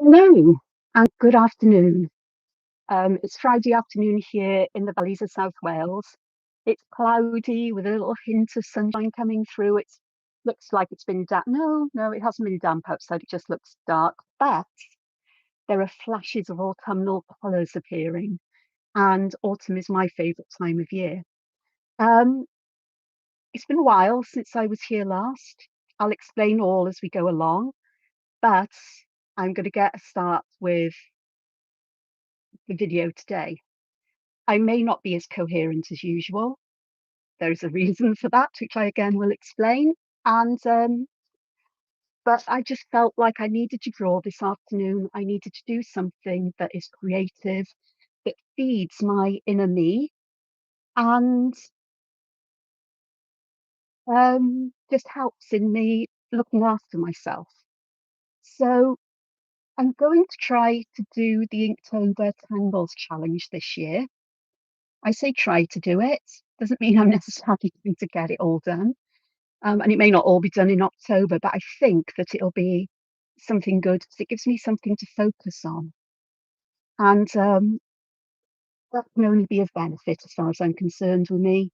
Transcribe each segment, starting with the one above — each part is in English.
Hello and good afternoon. It's Friday afternoon here in the valleys of South Wales. It's cloudy with a little hint of sunshine coming through. It looks like it's been damp. No, it hasn't been damp outside. It just looks dark. But there are flashes of autumnal colours appearing, and autumn is my favourite time of year. Um, it's been a while since I was here last. I'll explain all as we go along, but I'm going to get a start with the video today. I may not be as coherent as usual. There's a reason for that, which I again will explain. And but I just felt like I needed to draw this afternoon. I needed to do something that is creative, that feeds my inner me, and just helps in me looking after myself. So I'm going to try to do the Inktober Tangles challenge this year. I say try to do it, doesn't mean I'm necessarily going to get it all done. And it may not all be done in October, but I think that it'll be something good because it gives me something to focus on. And that can only be of benefit as far as I'm concerned with me,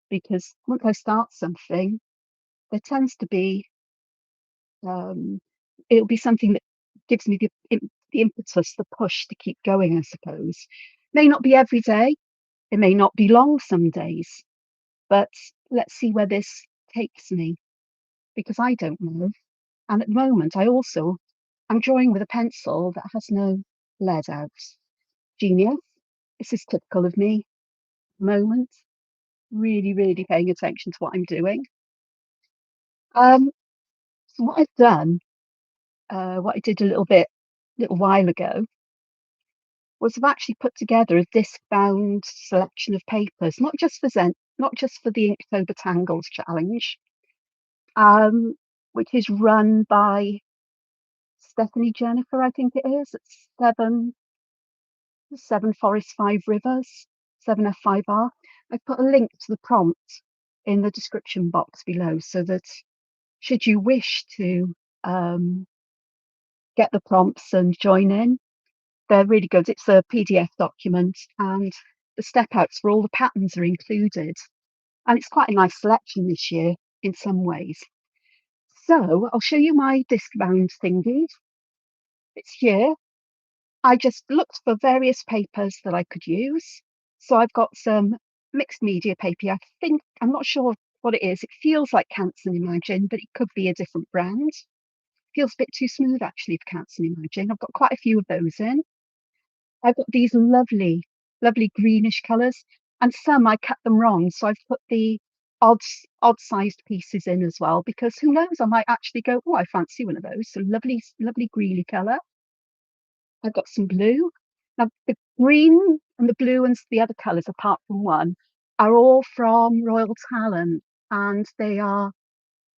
because once I start something, there tends to be, um, it'll be something that gives me the impetus, the push to keep going, I suppose. May not be every day, it may not be long some days, but let's see where this takes me, because I don't know. And at the moment, I'm drawing with a pencil that has no lead out. Genius. This is typical of me. Moment. Really, really paying attention to what I'm doing. Um, so what I've done, what I did little while ago, was I've actually put together a disc-bound selection of papers, not just for the Inktober Tangles challenge, um, which is run by Stephanie Jennifer, I think it is. It's Seven Forest Five Rivers, 7F5R. I've put a link to the prompt in the description box below so that should you wish to get the prompts and join in, they're really good. It's a PDF document and the step outs for all the patterns are included. And it's quite a nice selection this year in some ways. So I'll show you my disc bound thingy. It's here. I just looked for various papers that I could use. So I've got some mixed media paper. I'm not sure what it is. It feels like Canson Imagine, but it could be a different brand. Feels a bit too smooth actually for Canson Imagine. I've got quite a few of those in. I've got these lovely, lovely greenish colours, and some I cut them wrong. So I've put the odd, odd sized pieces in as well, because who knows, I might actually go, oh, I fancy one of those. So lovely, lovely greeny colour. I've got some blue. Now, the green and the blue and the other colours, apart from one, are all from Royal Talent. And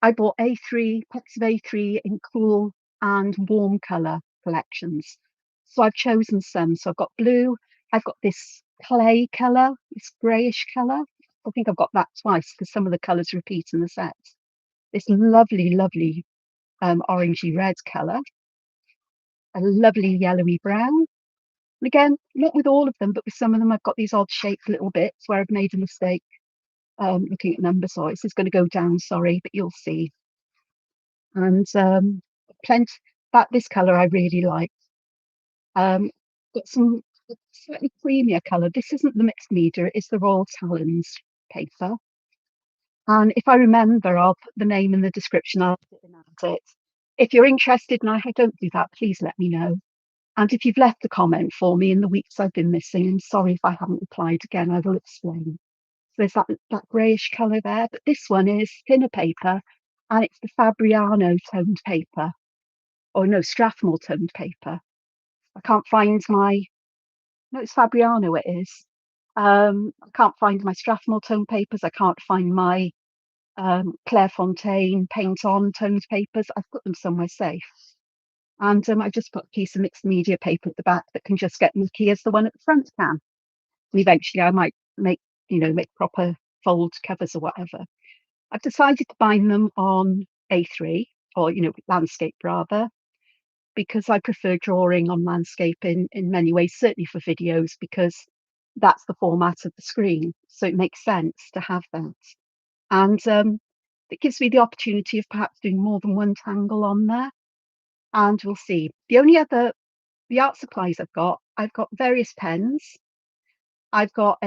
I bought A3, packs of A3 in cool and warm colour collections. So I've chosen some. So I've got blue. I've got this clay colour, this greyish colour. I think I've got that twice because some of the colours repeat in the set. This lovely, lovely orangey red colour. A lovely yellowy brown. And again, not with all of them, but with some of them, I've got these odd shaped little bits where I've made a mistake looking at number. So this is going to go down, sorry, but you'll see. And plenty, this colour I really like. Got some slightly creamier colour. This isn't the mixed media, it is the Royal Talons paper. And if I remember, I'll put the name in the description. I'll put it in it. If you're interested and I don't do that, please let me know. And if you've left a comment for me in the weeks I've been missing, I'm sorry if I haven't replied again, I will explain. So there's that greyish colour there, but this one is thinner paper and it's the Fabriano toned paper. Or no, Strathmore toned paper. I can't find no, it's Fabriano it is. I can't find my Strathmore tone papers. I can't find my Clairefontaine paint on toned papers. I've got them somewhere safe. And I just put a piece of mixed media paper at the back that can just get mucky as the one at the front can. And eventually I might make proper fold covers or whatever. I've decided to bind them on A3 or, landscape rather. because I prefer drawing on landscape in many ways, certainly for videos, because that's the format of the screen. So it makes sense to have that. And it gives me the opportunity of perhaps doing more than one tangle on there. And we'll see. The art supplies I've got various pens. I've got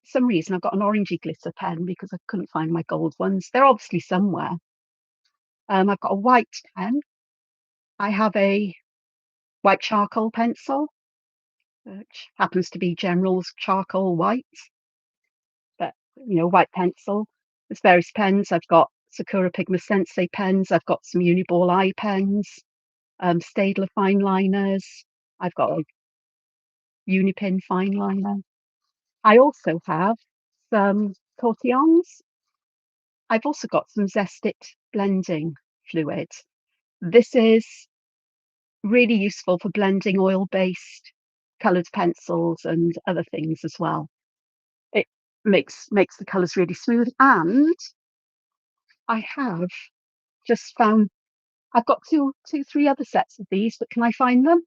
some reason I've got an orangey glitter pen because I couldn't find my gold ones. They're obviously somewhere. I've got a white pen. I have a white charcoal pencil, which happens to be General's charcoal white, but white pencil. There's various pens. I've got Sakura Pigma Sensei pens. I've got some Uniball eye pens, Staedtler fine liners. I've got a Unipin fine liner. I also have some tortillons. I've also got some Zestit blending fluid. This is really useful for blending oil-based coloured pencils and other things as well. It makes the colours really smooth. And I have just found I've got three other sets of these, but can I find them?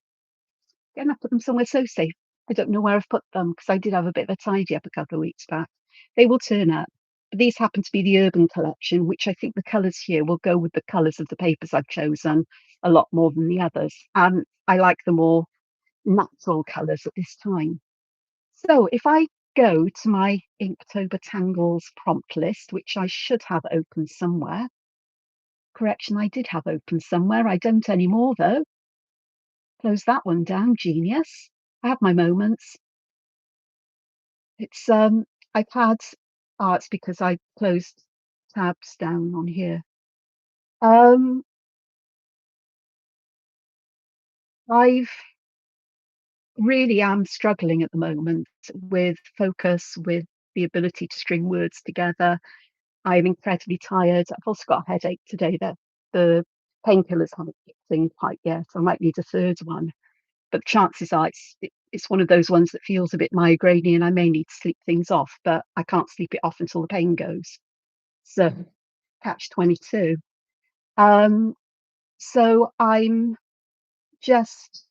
Again, I put them somewhere so safe. I don't know where I've put them because I did have a bit of a tidy up a couple of weeks back. They will turn up. But these happen to be the Urban collection, which I think the colours here will go with the colours of the papers I've chosen a lot more than the others. And I like the more natural colours at this time. So if I go to my Inktober Tangles prompt list, which I should have open somewhere. Correction, I did have open somewhere. I don't anymore though. Close that one down, genius. I have my moments. It's I've had it's because I closed tabs down on here. I've really am struggling at the moment with focus, with the ability to string words together. I'm incredibly tired. I've also got a headache today that the painkillers haven't kicked in quite yet. I might need a third one. But chances are it's one of those ones that feels a bit migrainey and I may need to sleep things off, but I can't sleep it off until the pain goes. So catch 22. So I'm just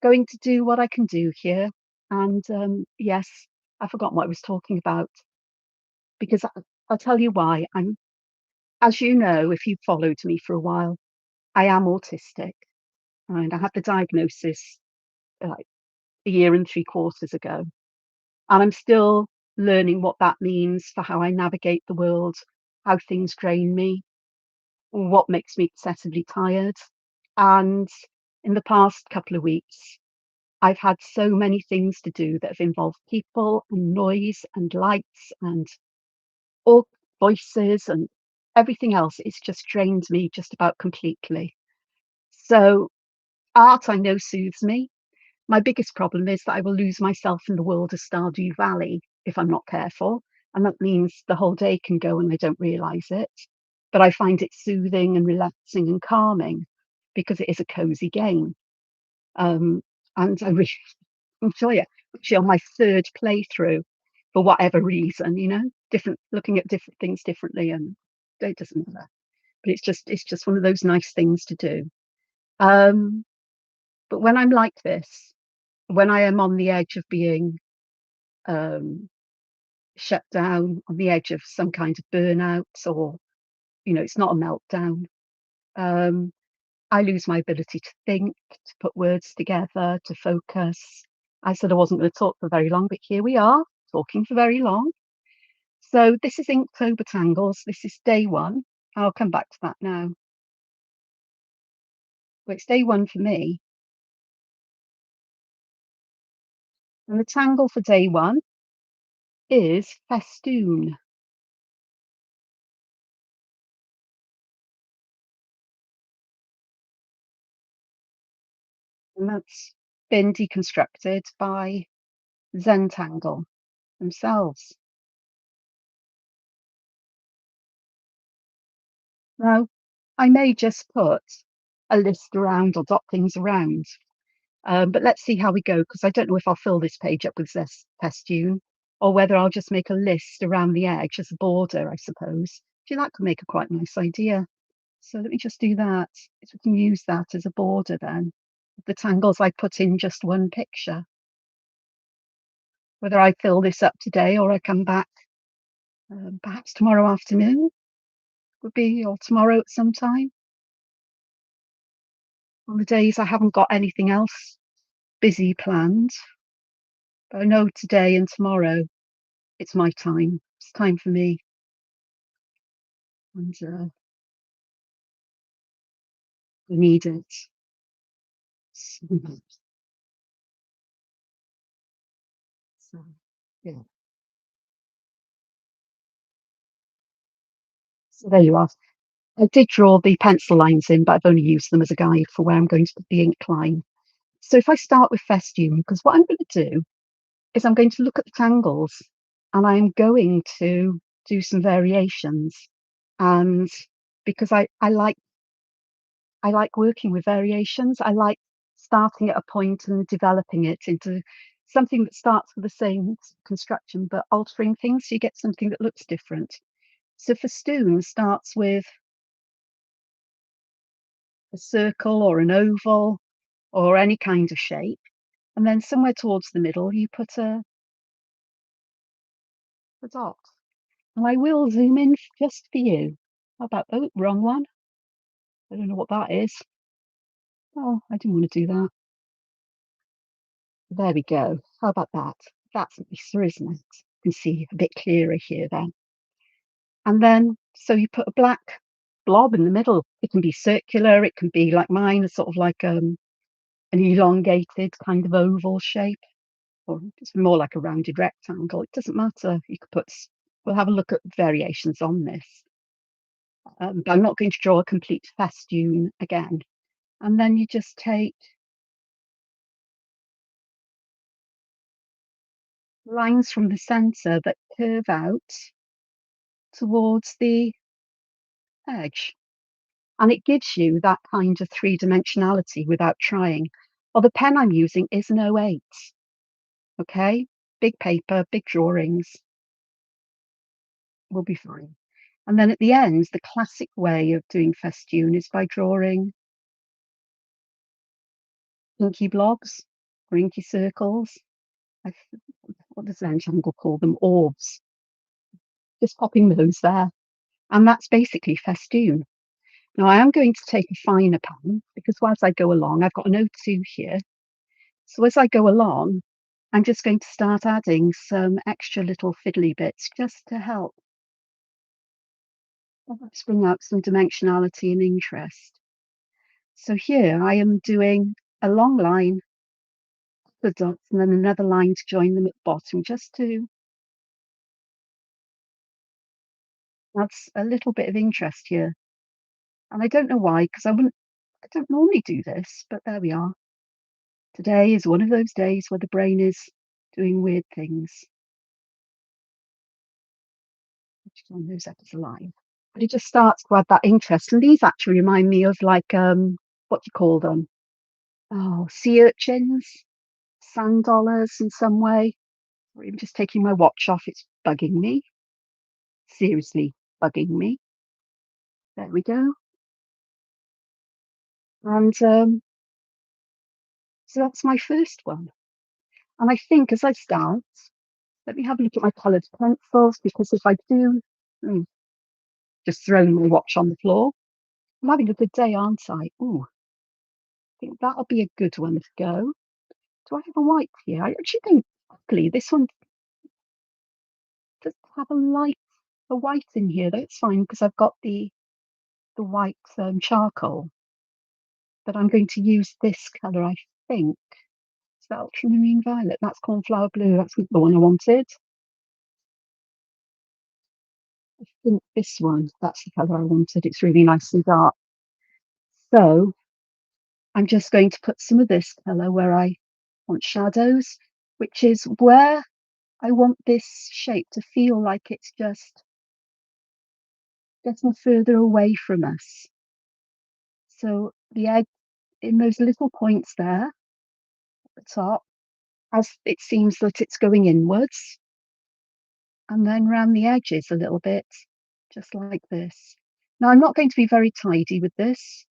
going to do what I can do here. And yes, I forgot what I was talking about because I'll tell you why. As you know, if you've followed me for a while, I am autistic and I had the diagnosis like a year and 3/4 ago. And I'm still learning what that means for how I navigate the world, how things drain me, what makes me excessively tired. And in the past couple of weeks, I've had so many things to do that have involved people and noise and lights and all voices and everything else. It's just drained me just about completely. So art, I know, soothes me. My biggest problem is that I will lose myself in the world of Stardew Valley if I'm not careful, and that means the whole day can go and I don't realise it. But I find it soothing and relaxing and calming because it is a cozy game, and I really enjoy it. Actually, on my third playthrough, for whatever reason, different looking at different things differently, and it doesn't matter. But it's just one of those nice things to do. Um, but when I'm like this, when I am on the edge of being um, shut down, on the edge of some kind of burnout, or it's not a meltdown. Um, I lose my ability to think, to put words together, to focus. I said I wasn't going to talk for very long, but here we are talking for very long. So this is Inktober Tangles. This is day one. I'll come back to that now. But it's day one for me. And the tangle for day one is festoon. And that's been deconstructed by Zentangle themselves. Now, I may just put a list around or dot things around, but let's see how we go because I don't know if I'll fill this page up with this festoon or whether I'll just make a list around the edge as a border, I suppose. Gee, that could make a quite nice idea. So let me just do that. So we can use that as a border then. The tangles I put in just one picture. Whether I fill this up today or I come back perhaps tomorrow afternoon would be, or tomorrow at some time. On the days I haven't got anything else busy planned. But I know today and tomorrow it's my time. It's time for me. And I need it. So, so, yeah. So there you are. I did draw the pencil lines in, but I've only used them as a guide for where I'm going to put the ink line. So if I start with festoon, because what I'm going to do is I'm going to look at the tangles and I'm going to do some variations. And because I like working with variations. I like starting at a point and developing it into something that starts with the same construction but altering things so you get something that looks different. So festoon starts with a circle or an oval or any kind of shape, and then somewhere towards the middle you put a dot. And I will zoom in just for you. How about, oh, wrong one. I don't know what that is. Oh, I didn't want to do that. There we go. How about that? That's nicer, isn't it? You can see a bit clearer here then. And then, so you put a black blob in the middle. It can be circular, it can be like mine, a sort of like an elongated kind of oval shape, or it's more like a rounded rectangle. It doesn't matter. You could put, we'll have a look at variations on this. But I'm not going to draw a complete festoon again. And then you just take lines from the center that curve out towards the edge. And it gives you that kind of three-dimensionality without trying. Well, the pen I'm using is an 08, okay? Big paper, big drawings will be fine. And then at the end, the classic way of doing festoon is by drawing inky blobs or inky circles. What does Zen call them? Orbs. Just popping those there. And that's basically festoon. Now I am going to take a finer pen because as I go along, I've got an 02 here. So as I go along, I'm just going to start adding some extra little fiddly bits just to help bring out some dimensionality and interest. So here I am doing a long line, the dots, and then another line to join them at the bottom, just to add a little bit of interest here. And I don't know why, because I don't normally do this, but there we are. Today is one of those days where the brain is doing weird things. Join those up as a line. But it just starts to add that interest. And these actually remind me of like what do you call them? Oh, sea urchins, sand dollars in some way. Or even just taking my watch off, it's bugging me. Seriously bugging me. There we go. And so that's my first one. And I think as I start, let me have a look at my coloured pencils because if I do, just throwing my watch on the floor, I'm having a good day, aren't I? Ooh, I think that'll be a good one to go. Do I have a white here? I actually think luckily this one does have a white in here. That's fine because I've got the white charcoal. But I'm going to use this colour, I think. Is that ultramarine violet? That's cornflower blue. That's the one I wanted. I think this one, that's the colour I wanted. It's really nice and dark. So I'm just going to put some of this colour where I want shadows, which is where I want this shape to feel like it's just getting further away from us. So the egg in those little points there at the top, as it seems that it's going inwards, and then round the edges a little bit, just like this. Now, I'm not going to be very tidy with this.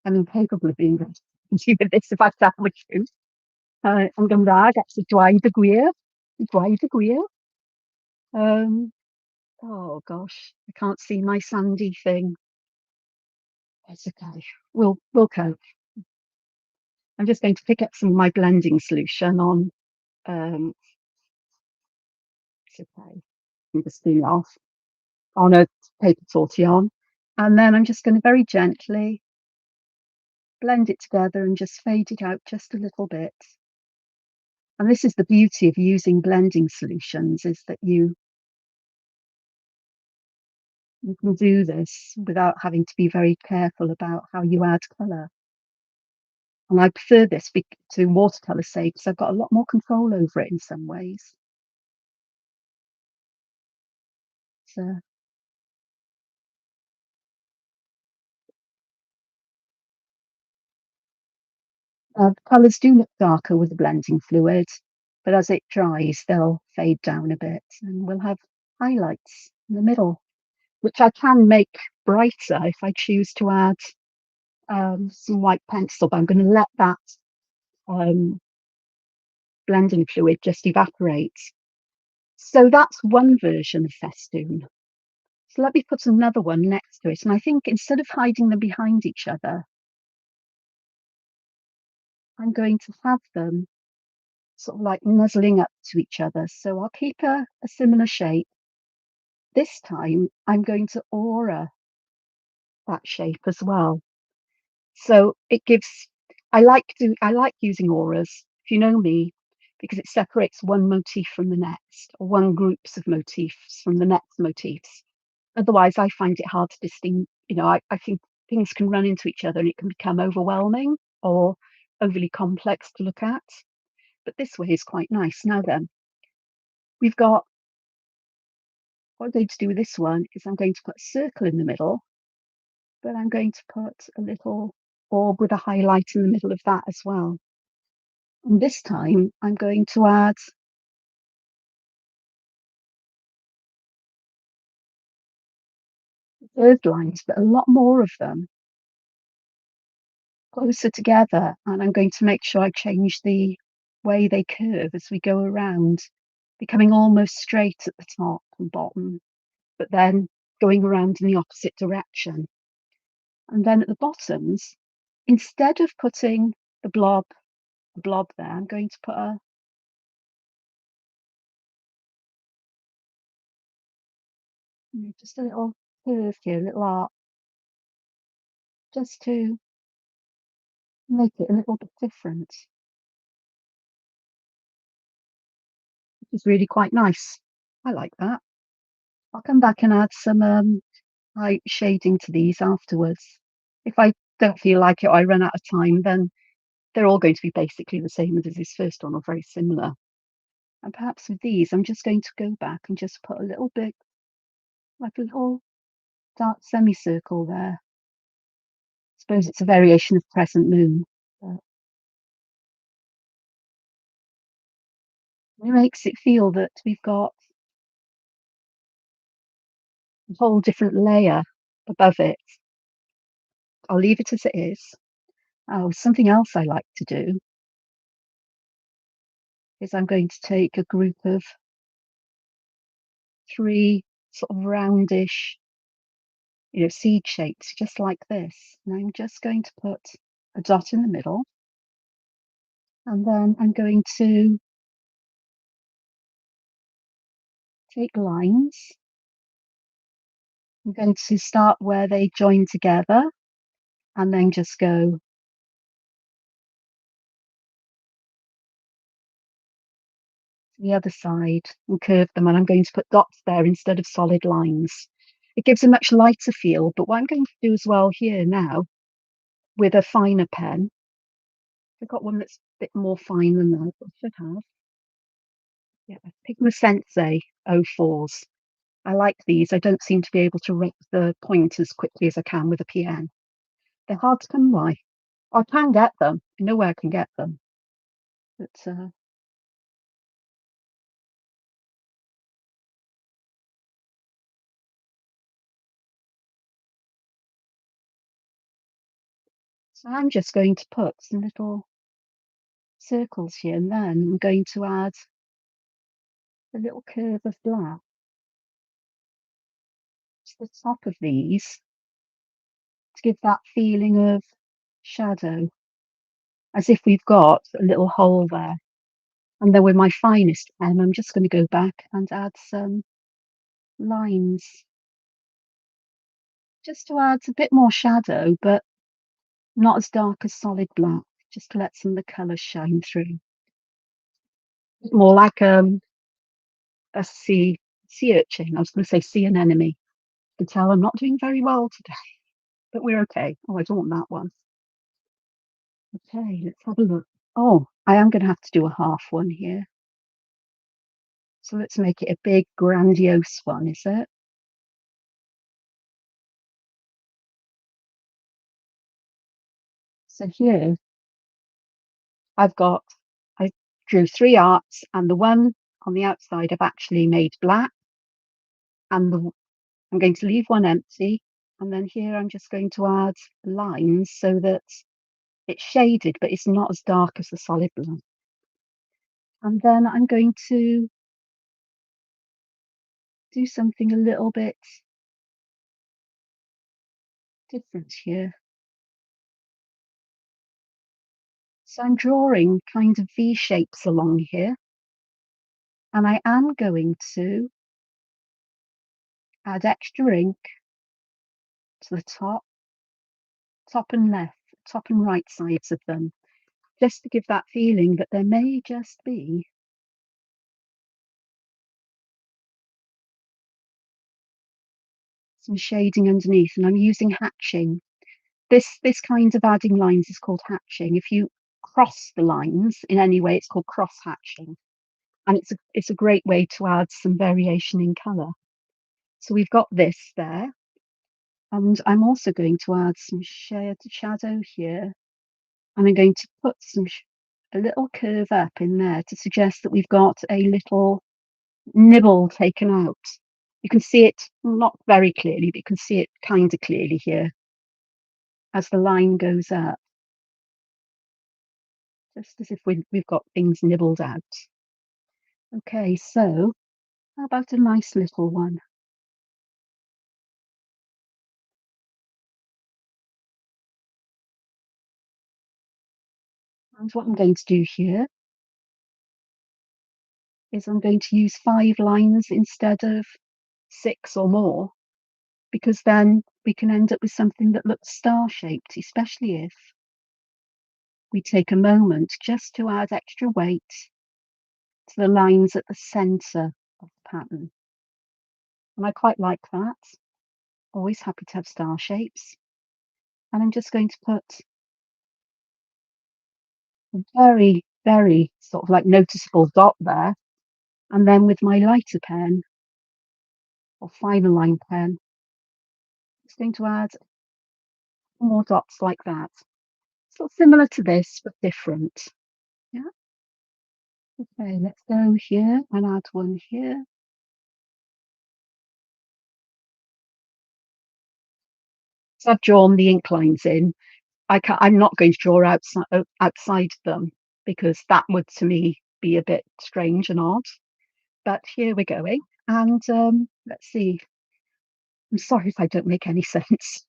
I'm incapable of being very tidy with this if I tell the truth. Yn Gymraeg, it's a dweud y gwir. Dweud y gwir. Um, oh gosh, I can't see my sandy thing. It's okay. We'll cope. I'm just going to pick up some of my blending solution on. It's okay. I'm just doing it off on a paper tortillon, and then I'm just going to very gently blend it together and just fade it out just a little bit. And this is the beauty of using blending solutions, is that you can do this without having to be very careful about how you add colour. And I prefer this to watercolour, say, because I've got a lot more control over it in some ways. So the colours do look darker with the blending fluid, but as it dries, they'll fade down a bit, and we'll have highlights in the middle, which I can make brighter if I choose to add some white pencil, but I'm going to let that um, blending fluid just evaporate. So that's one version of festoon. So let me put another one next to it. And I think instead of hiding them behind each other, I'm going to have them sort of like nuzzling up to each other. So I'll keep a similar shape. This time I'm going to aura that shape as well. So it gives, I like using auras, if you know me, because it separates one motif from the next, or one groups of motifs from the next motifs. Otherwise, I find it hard to distinguish. I think things can run into each other and it can become overwhelming or overly complex to look at. But this way is quite nice. Now then, we've got, what I'm going to do with this one is I'm going to put a circle in the middle, but I'm going to put a little orb with a highlight in the middle of that as well. And this time I'm going to add curved lines, but a lot more of them closer together. And I'm going to make sure I change the way they curve as we go around, becoming almost straight at the top and bottom, but then going around in the opposite direction. And then at the bottoms, instead of putting the blob there, I'm going to put just a little curve here, a little arc, just to make it a little bit different, which is really quite nice. I like that. I'll come back and add some light shading to these afterwards. If I don't feel like it or I run out of time, then they're all going to be basically the same as this first one or very similar. And perhaps with these, I'm just going to go back and just put a little bit, like a little dark semicircle there. I suppose it's a variation of crescent moon. But it makes it feel that we've got a whole different layer above it. I'll leave it as it is. Oh, something else I like to do is I'm going to take a group of 3 sort of roundish, seed shapes, just like this. And I'm just going to put a dot in the middle, and then I'm going to take lines. I'm going to start where they join together and then just go to the other side and curve them. And I'm going to put dots there instead of solid lines. It gives a much lighter feel. But what I'm going to do as well here now with a finer pen, I've got one that's a bit more fine than that, I should have. Yeah, Pigma Sensei 04s. I like these. I don't seem to be able to rip the point as quickly as I can with a pen. They're hard to come by. I can get them. I know where I can get them. But So I'm just going to put some little circles here, and then I'm going to add a little curve of black to the top of these to give that feeling of shadow, as if we've got a little hole there. And then with my finest pen, I'm just going to go back and add some lines just to add a bit more shadow, but not as dark as solid black, just to let some of the colours shine through. More like a sea urchin. I was going to say sea anemone. You can tell I'm not doing very well today, but we're okay. Oh, I don't want that one. Okay, let's have a look. Oh, I am going to have to do a half one here. So let's make it a big, grandiose one, is it? So here I drew 3 arts, and the one on the outside I've actually made black, and I'm going to leave one empty, and then here I'm just going to add lines so that it's shaded, but it's not as dark as the solid black. And then I'm going to do something a little bit different here. So I'm drawing kind of V shapes along here, and I am going to add extra ink to the top and left, top and right sides of them, just to give that feeling that there may just be some shading underneath. And I'm using hatching. This kind of adding lines is called hatching. If you cross the lines in any way, it's called cross hatching, and it's a great way to add some variation in colour. So we've got this there, and I'm also going to add some shade shadow here, and I'm going to put a little curve up in there to suggest that we've got a little nibble taken out. You can see it not very clearly, but you can see it kind of clearly here as the line goes up, just as if we've got things nibbled out. Okay, so how about a nice little one? And what I'm going to do here is I'm going to use 5 lines instead of 6 or more, because then we can end up with something that looks star-shaped, especially if we take a moment just to add extra weight to the lines at the centre of the pattern. And I quite like that. Always happy to have star shapes. And I'm just going to put a very, very sort of like noticeable dot there. And then with my lighter pen or finer line pen, it's going to add more dots like that. Sort of similar to this, but different. Yeah. Okay, let's go here and add one here. So I've drawn the ink lines in. I'm not going to draw outside them, because that would to me be a bit strange and odd. But here we're going, and let's see. I'm sorry if I don't make any sense.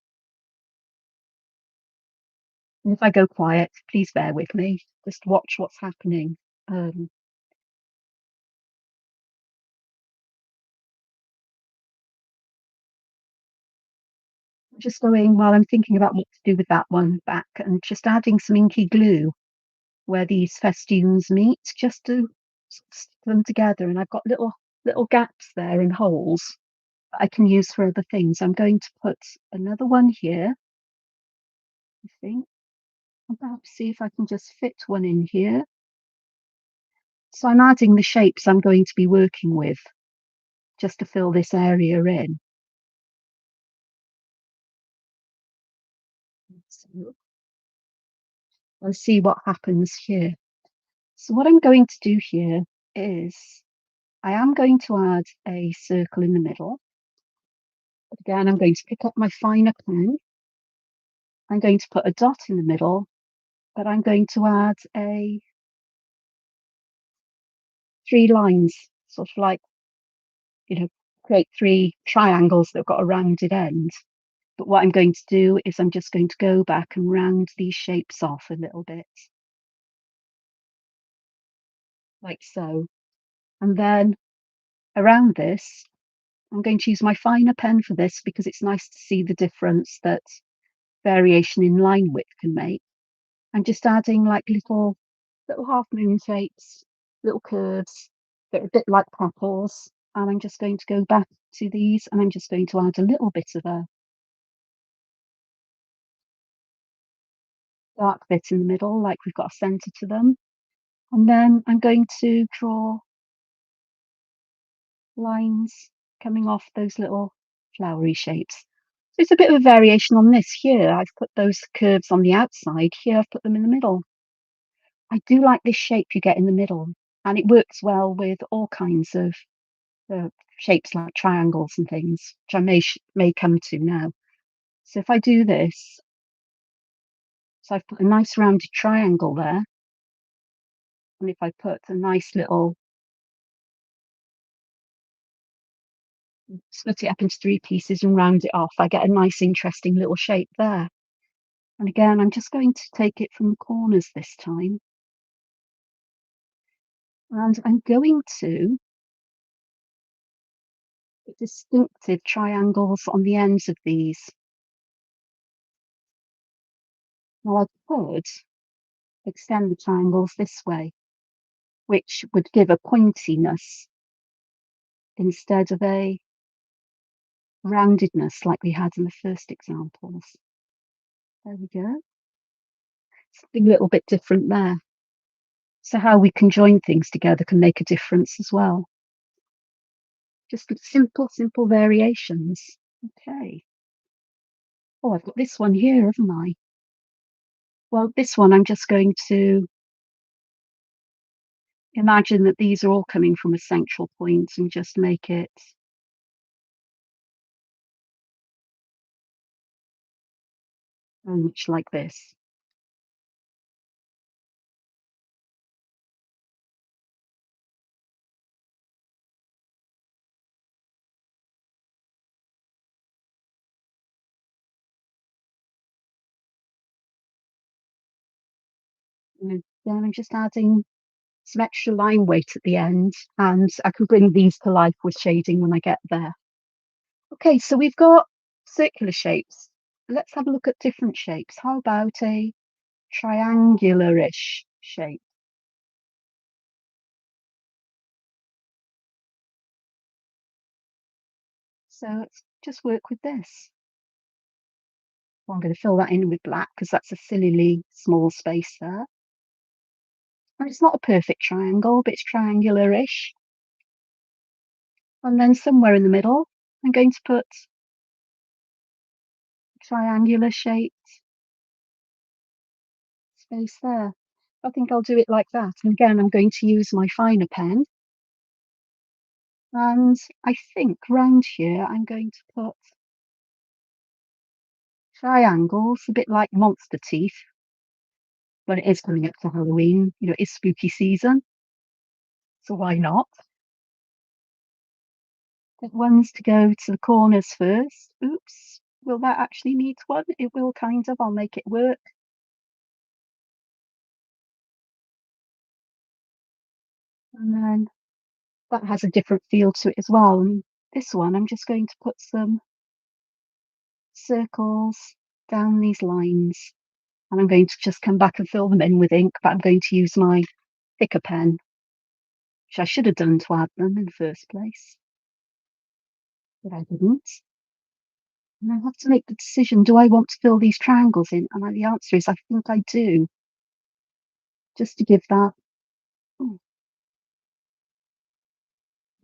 And if I go quiet, please bear with me. Just watch what's happening. Um, just going while I'm thinking about what to do with that one back, and just adding some inky glue where these festoons meet, just to stick them together. And I've got little gaps there and holes that I can use for other things. I'm going to put another one here, I think. I'll perhaps see if I can just fit one in here. So I'm adding the shapes I'm going to be working with just to fill this area in. So let's see what happens here. So what I'm going to do here is I am going to add a circle in the middle. But again, I'm going to pick up my finer pen, I'm going to put a dot in the middle, but I'm going to add 3 lines, sort of like, you know, create 3 triangles that have got a rounded end. But what I'm going to do is I'm just going to go back and round these shapes off a little bit, like so. And then around this, I'm going to use my finer pen for this because it's nice to see the difference that variation in line width can make. I'm just adding like little half moon shapes, little curves that are a bit like petals. And I'm just going to go back to these and I'm just going to add a little bit of a dark bit in the middle, like we've got a center to them. And then I'm going to draw lines coming off those little flowery shapes. So it's a bit of a variation on this. Here I've put those curves on the outside, here I've put them in the middle. I do like this shape you get in the middle, and it works well with all kinds of uh, shapes like triangles and things, which I may come to now. So if I do this, so I've put a nice rounded triangle there, and if I put a nice little, split it up into 3 pieces and round it off, I get a nice interesting little shape there. And again, I'm just going to take it from the corners this time, and I'm going to put distinctive triangles on the ends of these. Now I could extend the triangles this way, which would give a pointiness instead of a roundedness like we had in the first examples. There we go. Something a little bit different there. So how we can join things together can make a difference as well. Just simple variations. Okay. Oh, I've got this one here, haven't I? Well, this one I'm just going to imagine that these are all coming from a central point and just make it very much like this. And then I'm just adding some extra line weight at the end, and I can bring these to life with shading when I get there. Okay, so we've got circular shapes. Let's have a look at different shapes. How about a triangular-ish shape? So let's just work with this. Well, I'm going to fill that in with black because that's a sillily small space there. And it's not a perfect triangle, but it's triangular-ish. And then somewhere in the middle, I'm going to put a triangular shaped space there. I think I'll do it like that. And again, I'm going to use my finer pen. And I think round here, I'm going to put triangles, a bit like monster teeth. But it is coming up to Halloween, it's spooky season. So why not? Get ones to go to the corners first. Oops. Will that actually need one? It will kind of. I'll make it work. And then that has a different feel to it as well. And this one, I'm just going to put some circles down these lines. And I'm going to just come back and fill them in with ink, but I'm going to use my thicker pen, which I should have done to add them in the first place, but I didn't. And I have to make the decision, do I want to fill these triangles in? And the answer is, I think I do, just to give that, oh,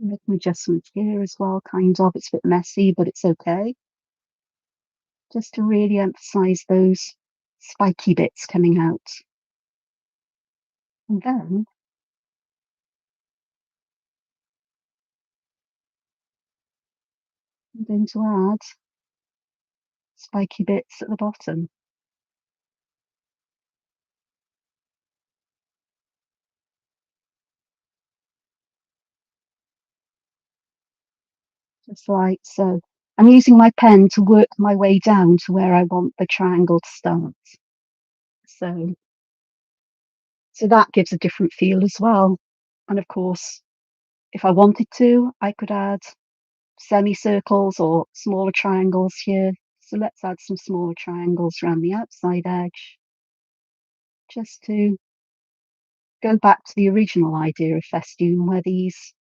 make an adjustment here as well, kind of. It's a bit messy, but it's okay. Just to really emphasize those spiky bits coming out. And then I'm going to add spiky bits at the bottom. Just like so. I'm using my pen to work my way down to where I want the triangle to start. So, so that gives a different feel as well. And of course, if I wanted to, I could add semicircles or smaller triangles here. So let's add some smaller triangles around the outside edge, just to go back to the original idea of festoon where these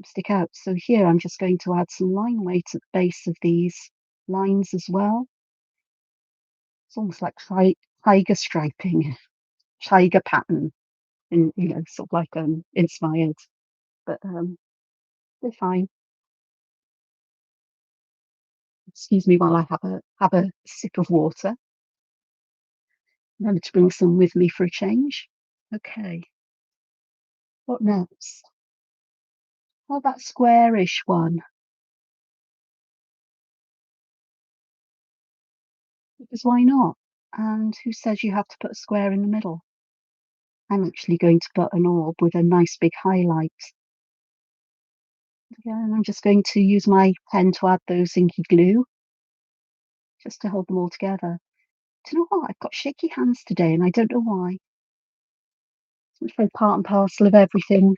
stick out. So here I'm just going to add some line weight at the base of these lines as well. It's almost like tiger striping, tiger pattern, and sort of like inspired, but they're fine. Excuse me while I have a sip of water. Remember to bring some with me for a change. Okay, what next? Oh, that squarish one. Because why not? And who says you have to put a square in the middle? I'm actually going to put an orb with a nice big highlight. Again, I'm just going to use my pen to add those inky glue, just to hold them all together. Do you know what? I've got shaky hands today, and I don't know why. It's very part and parcel of everything.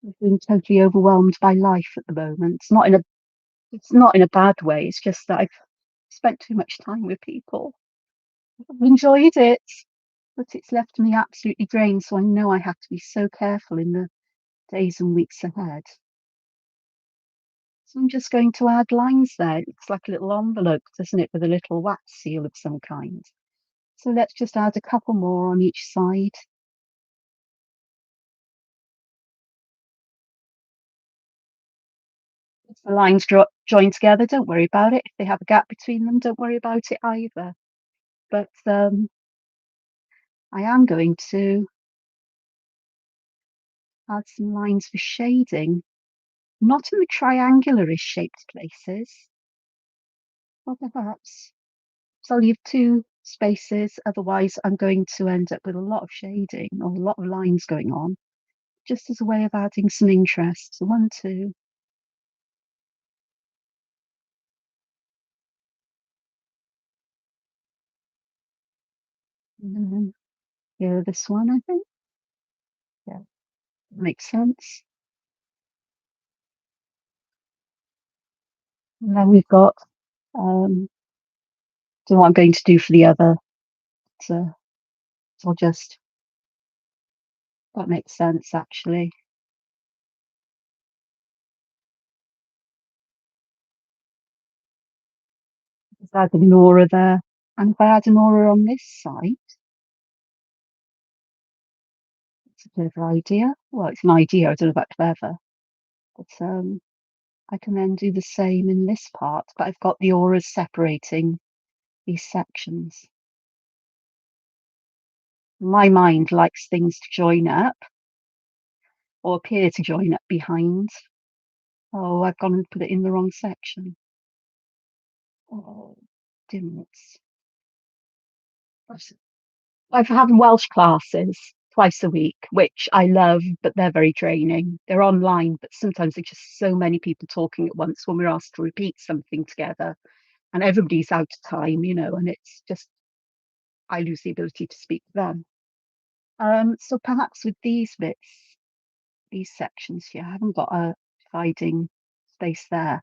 I've been totally overwhelmed by life at the moment. It's not in a bad way. It's just that I've spent too much time with people. I've enjoyed it, but it's left me absolutely drained. So I know I have to be so careful in the days and weeks ahead. So I'm just going to add lines there. It looks like a little envelope, doesn't it, with a little wax seal of some kind. So let's just add a couple more on each side. If the lines join together, don't worry about it. If they have a gap between them, don't worry about it either. But I am going to add some lines for shading, not in the triangular-ish shaped places. Or perhaps so I'll leave two spaces, otherwise I'm going to end up with a lot of shading or a lot of lines going on, just as a way of adding some interest. So 1, 2. And then here, this one, I think. Yeah, makes sense. And then we've got, don't know what I'm going to do for the other. So I'll just, that makes sense actually. Just add an aura there. And if I add an aura on this side, it's a clever idea. Well, it's an idea, I don't know about clever. But I can then do the same in this part, but I've got the auras separating these sections. My mind likes things to join up or appear to join up behind. Oh, I've gone and put it in the wrong section. Oh, dimwits. I've had Welsh classes twice a week, which I love, but they're very draining. They're online, but sometimes there's just so many people talking at once when we're asked to repeat something together, and everybody's out of time, and it's just I lose the ability to speak to them. So perhaps with these bits, these sections here, I haven't got a dividing space there.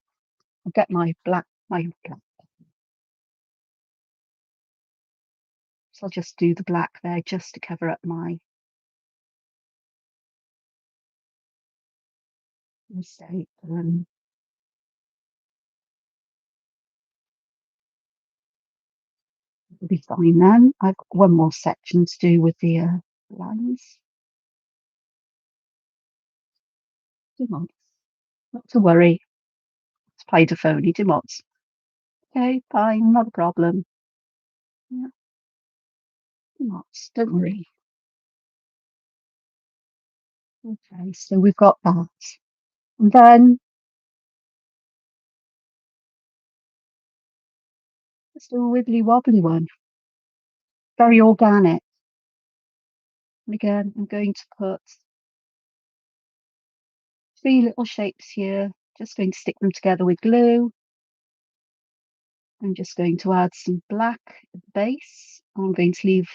I'll get my black. So I'll just do the black there just to cover up my mistake. It'll be fine then. I've got one more section to do with the lines. Dim on. Not to worry. It's played a phony. Dim on. Okay, fine, not a problem. Yeah, dim on. Don't worry. Okay, so we've got that. And then let's do a wibbly wobbly one. Very organic. And again, I'm going to put 3 little shapes here. Just going to stick them together with glue. I'm just going to add some black at the base. I'm going to leave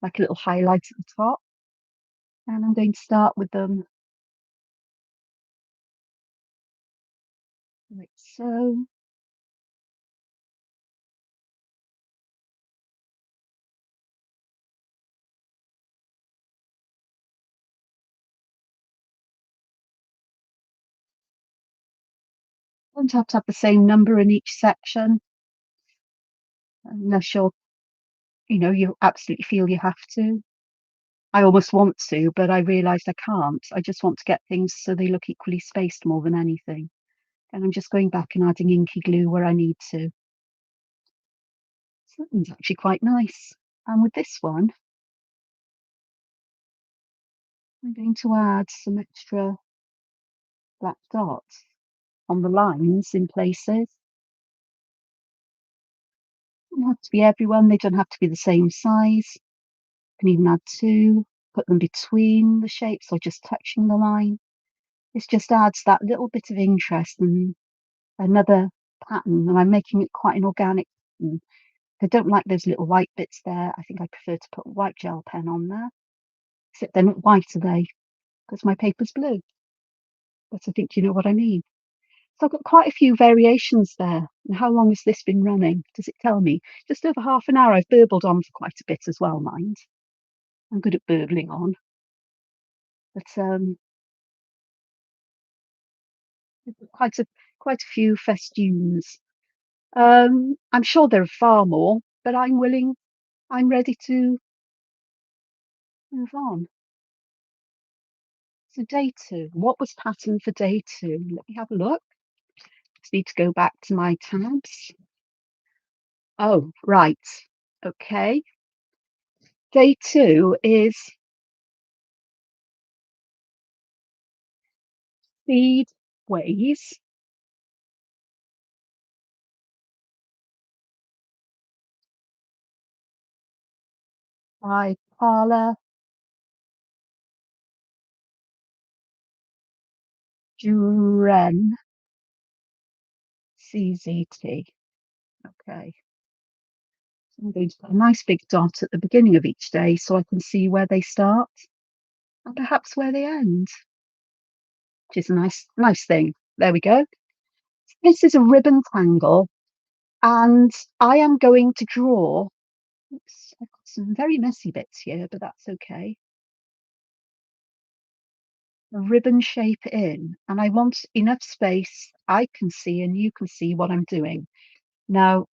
like a little highlight at the top. And I'm going to start with them like so. Don't have to have the same number in each section, unless you absolutely feel you have to. I almost want to, but I realised I can't. I just want to get things so they look equally spaced more than anything. And I'm just going back and adding inky glue where I need to. So that one's actually quite nice. And with this one, I'm going to add some extra black dots on the lines in places. They don't have to be everyone, they don't have to be the same size. You can even add two, put them between the shapes or just touching the line. This just adds that little bit of interest and another pattern, and I'm making it quite an organic pattern. I don't like those little white bits there. I think I prefer to put white gel pen on there. Except they're not white, are they? Because my paper's blue. But I think you know what I mean. So I've got quite a few variations there. And how long has this been running? Does it tell me? Just over half an hour. I've burbled on for quite a bit as well, mind. I'm good at burbling on. But quite a few festoons. I'm sure there are far more, but I'm ready to move on. So day 2, what was pattern for day 2? Let me have a look. Just need to go back to my tabs. Oh, right. Okay. Day 2 is Seed Ways by Paula Duren, CZT. Okay. So I'm going to put a nice big dot at the beginning of each day so I can see where they start and perhaps where they end, which is a nice thing. There we go. This is a ribbon tangle, and I am going to draw. Oops, I've got some very messy bits here, but that's okay. A ribbon shape in, and I want enough space I can see and you can see what I'm doing. Now,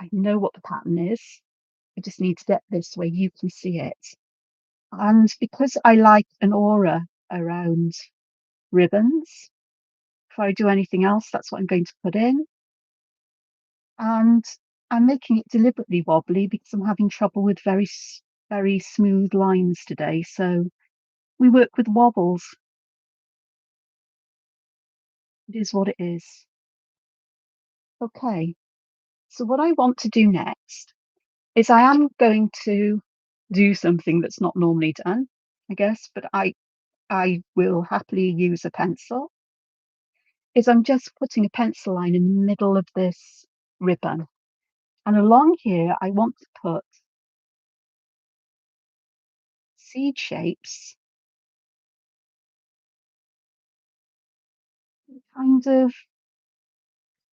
I know what the pattern is. I just need to get this where you can see it. And because I like an aura around ribbons, before I do anything else, that's what I'm going to put in. And I'm making it deliberately wobbly because I'm having trouble with very smooth lines today. So we work with wobbles. It is what it is. Okay, so what I want to do next is I am going to do something that's not normally done, I guess, but I will happily use a pencil. Is I'm just putting a pencil line in the middle of this ribbon. And along here, I want to put seed shapes, kind of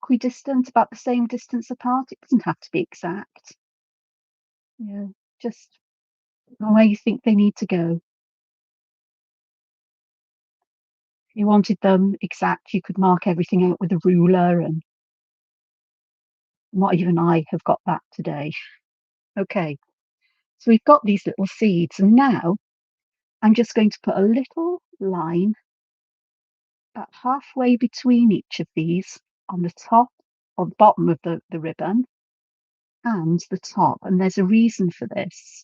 equidistant, about the same distance apart. It doesn't have to be exact. Yeah, just the way you think they need to go. If you wanted them exact, you could mark everything out with a ruler, and not even I have got that today. Okay, so we've got these little seeds, and now I'm just going to put a little line about halfway between each of these on the top or the bottom of the ribbon and the top. And there's a reason for this.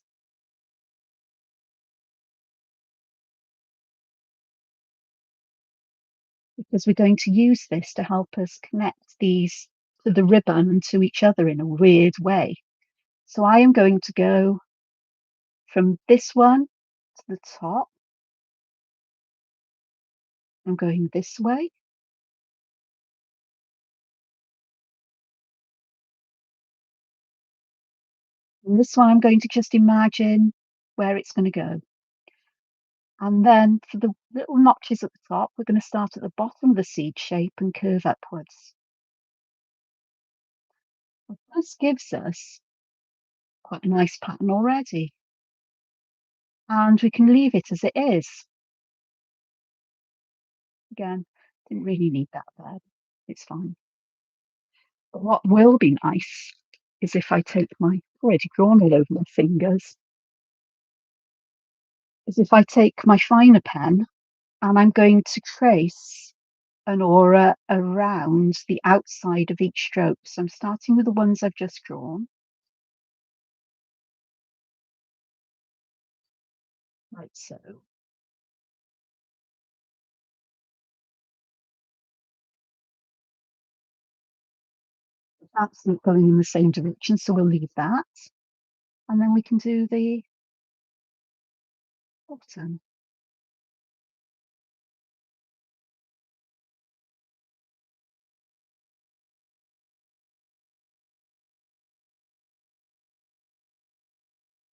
Because we're going to use this to help us connect these to the ribbon and to each other in a weird way. So I am going to go from this one to the top. I'm going this way. And this one, I'm going to just imagine where it's going to go. And then for the little notches at the top, we're going to start at the bottom of the seed shape and curve upwards. Well, this gives us quite a nice pattern already. And we can leave it as it is. Again, didn't really need that there. It's fine. But what will be nice is if I take my already drawn all over my fingers, is if I take my finer pen and I'm going to trace an aura around the outside of each stroke. So I'm starting with the ones I've just drawn. Like so. That's not going in the same direction, so we'll leave that. And then we can do the bottom.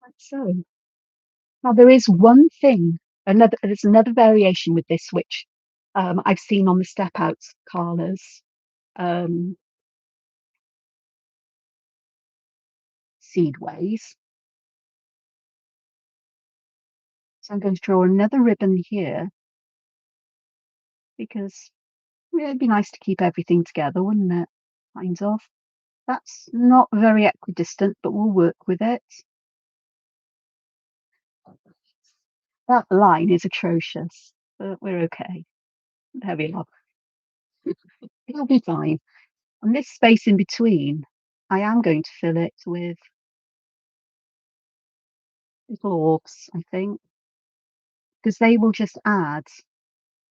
Like so. Now there is one thing, there's another variation with this, which I've seen on the step out Carla's seed ways. So I'm going to draw another ribbon here because it'd be nice to keep everything together, wouldn't it? Kind of. That's not very equidistant, but we'll work with it. That line is atrocious, but we're okay. There we are. It'll be fine. And this space in between, I am going to fill it with little orbs, I think, because they will just add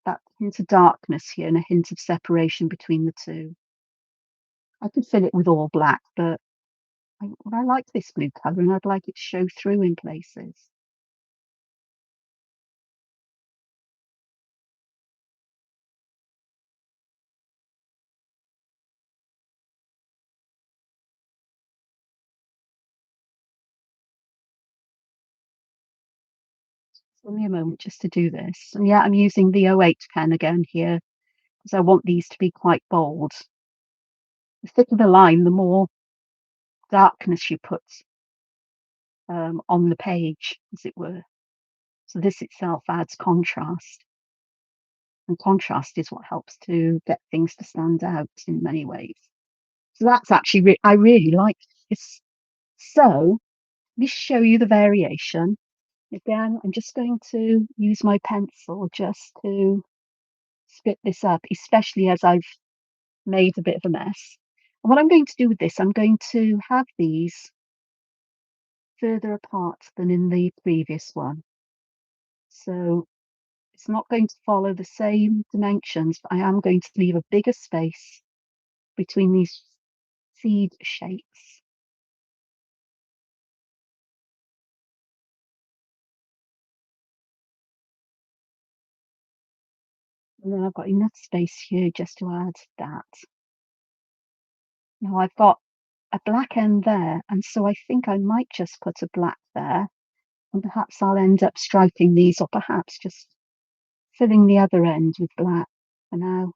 that hint of darkness here and a hint of separation between the two. I could fill it with all black, but I like this blue colour and I'd like it to show through in places. Give me a moment just to do this. And yeah, I'm using the 08 pen again here because I want these to be quite bold. The thicker the line, the more darkness you put on the page, as it were. So this itself adds contrast. And contrast is what helps to get things to stand out in many ways. So that's actually, I really like this. So let me show you the variation. Again, I'm just going to use my pencil just to split this up, especially as I've made a bit of a mess. And what I'm going to do with this, I'm going to have these further apart than in the previous one. So it's not going to follow the same dimensions, but I am going to leave a bigger space between these seed shapes. And then I've got enough space here just to add that. Now I've got a black end there, and so I think I might just put a black there, and perhaps I'll end up striping these, or perhaps just filling the other end with black for now,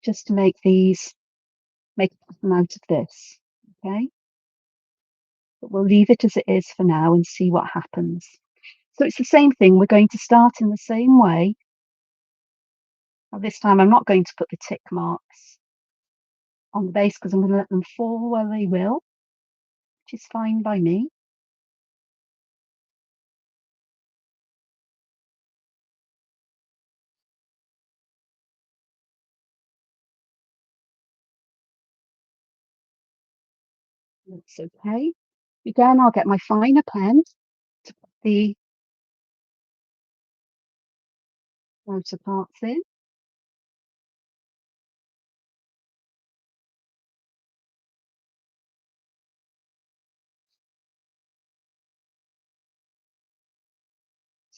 just to make these, make a pattern out of this, okay? But we'll leave it as it is for now and see what happens. So it's the same thing, we're going to start in the same way. Now this time I'm not going to put the tick marks on the base because I'm going to let them fall where they will, which is fine by me. That's okay. Again, I'll get my finer pen to put the outer parts in.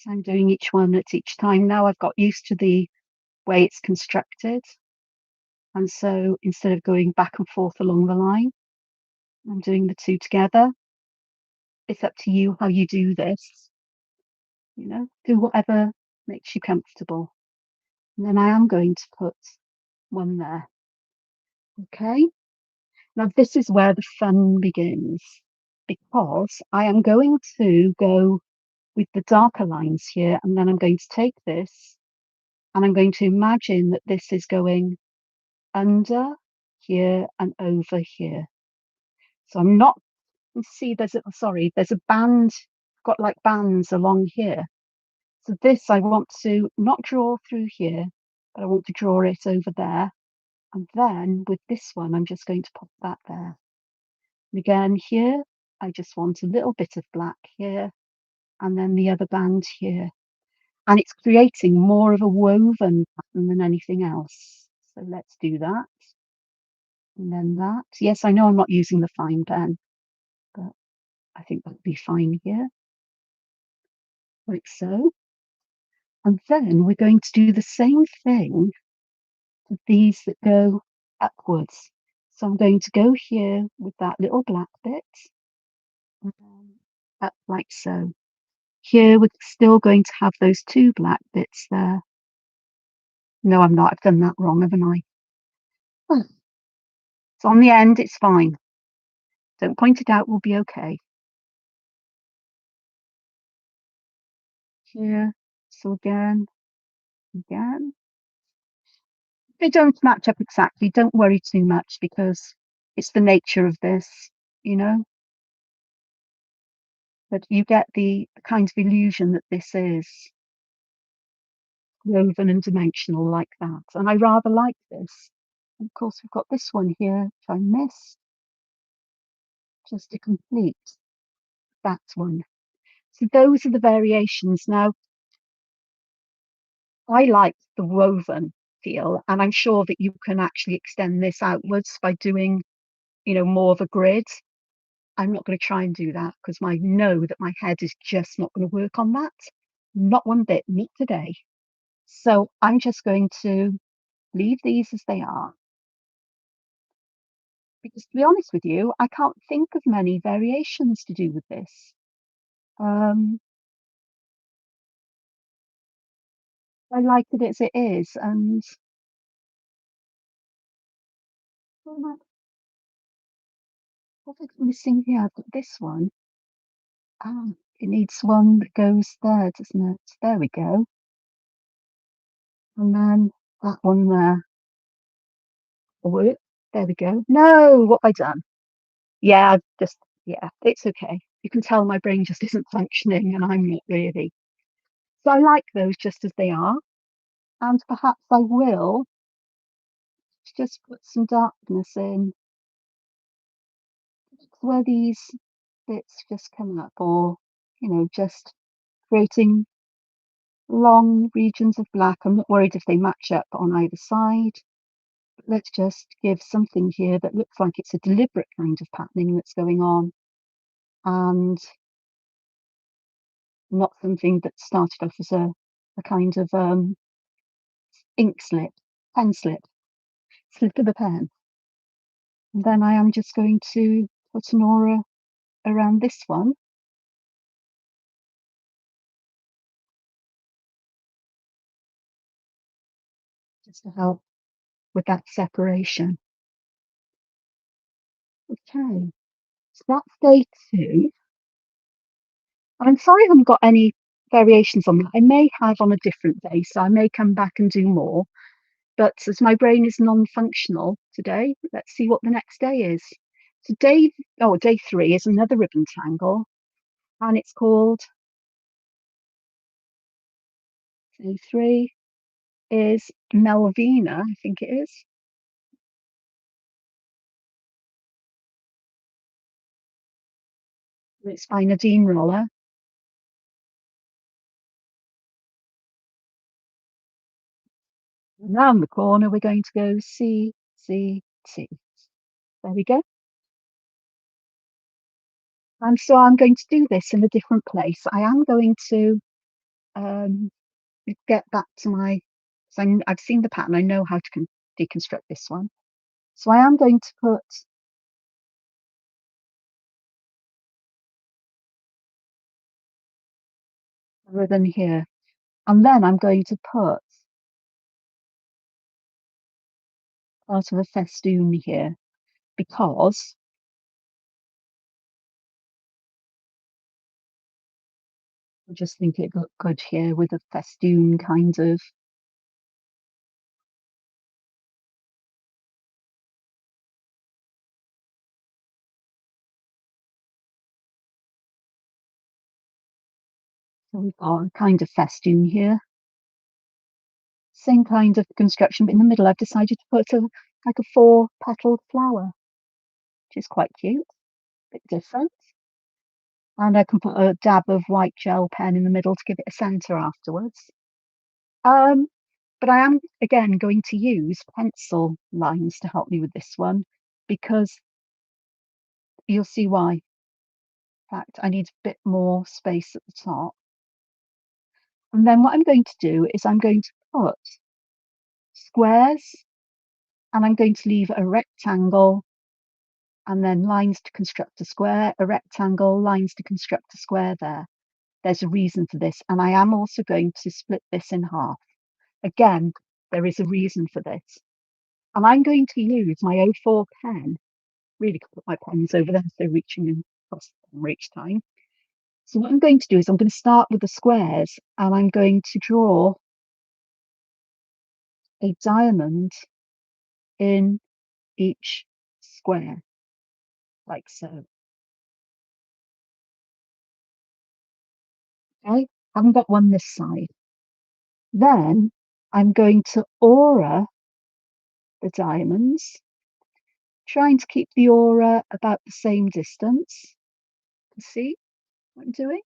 So I'm doing each one at each time. Now I've got used to the way it's constructed. And so instead of going back and forth along the line, I'm doing the two together. It's up to you how you do this. Do whatever makes you comfortable. And then I am going to put one there. Okay. Now this is where the fun begins because I am going to go with the darker lines here, and then I'm going to take this and I'm going to imagine that this is going under here and over here. So I'm not, you see there's a band, got like bands along here. So this I want to not draw through here, but I want to draw it over there. And then with this one, I'm just going to pop that there. And again here, I just want a little bit of black here, and then the other band here. And it's creating more of a woven pattern than anything else. So let's do that. And then that. Yes, I know I'm not using the fine pen, but I think that'll be fine here. Like so. And then we're going to do the same thing to these that go upwards. So I'm going to go here with that little black bit, and then up like so. Here we're still going to have those two black bits there. No, I'm not. I've done that wrong, haven't I? Oh. So on the end, it's fine. Don't point it out, we'll be okay. Here, so again. They don't match up exactly. Don't worry too much because it's the nature of this, you know. But you get the kind of illusion that this is woven and dimensional like that. And I rather like this. And of course, we've got this one here, which I missed, just to complete that one. So those are the variations. Now, I like the woven feel, and I'm sure that you can actually extend this outwards by doing, more of a grid. I'm not going to try and do that because I know that my head is just not going to work on that. Not one bit, not today. So I'm just going to leave these as they are. Because to be honest with you, I can't think of many variations to do with this. I like it as it is, and what have I missing here? I've got this one. It needs one that goes there, doesn't it? There we go. And then that one there. Oh, there we go. No, what have I done? Yeah, yeah, it's okay. You can tell my brain just isn't functioning and I'm not really. So I like those just as they are. And perhaps I will just put some darkness in where these bits just come up, or, just creating long regions of black. I'm not worried if they match up on either side. But let's just give something here that looks like it's a deliberate kind of patterning that's going on, and not something that started off as a kind of ink slip, pen slip of the pen. And then I am just going to put an aura around this one. Just to help with that separation. Okay, so that's day 2. And I'm sorry I haven't got any variations on that. I may have on a different day, so I may come back and do more. But as my brain is non-functional today, let's see what the next day is. So day 3 is another ribbon tangle, and it's called, day 3 is Melvina, I think it is. It's by Nadine Roller. And round the corner, we're going to go C, C, T. There we go. And so I'm going to do this in a different place. I am going to get back to my, so I've seen the pattern, I know how to deconstruct this one. So I am going to put a ribbon here, and then I'm going to put part of a festoon here because I just think it looked good here with a festoon kind of. So we've got a kind of festoon here. Same kind of construction, but in the middle I've decided to put like a 4-petaled flower, which is quite cute, a bit different. And I can put a dab of white gel pen in the middle to give it a centre afterwards. Um, but I am, again, going to use pencil lines to help me with this one because you'll see why. In fact, I need a bit more space at the top. And then what I'm going to do is I'm going to put squares and I'm going to leave a rectangle and then lines to construct a square, a rectangle, lines to construct a square there. There's a reason for this. And I am also going to split this in half. Again, there is a reason for this. And I'm going to use my 04 pen. Really could put my pens over there so reaching across reach time. So what I'm going to do is I'm going to start with the squares and I'm going to draw a diamond in each square, like so. Okay, haven't got one this side. Then I'm going to aura the diamonds, trying to keep the aura about the same distance. See what I'm doing?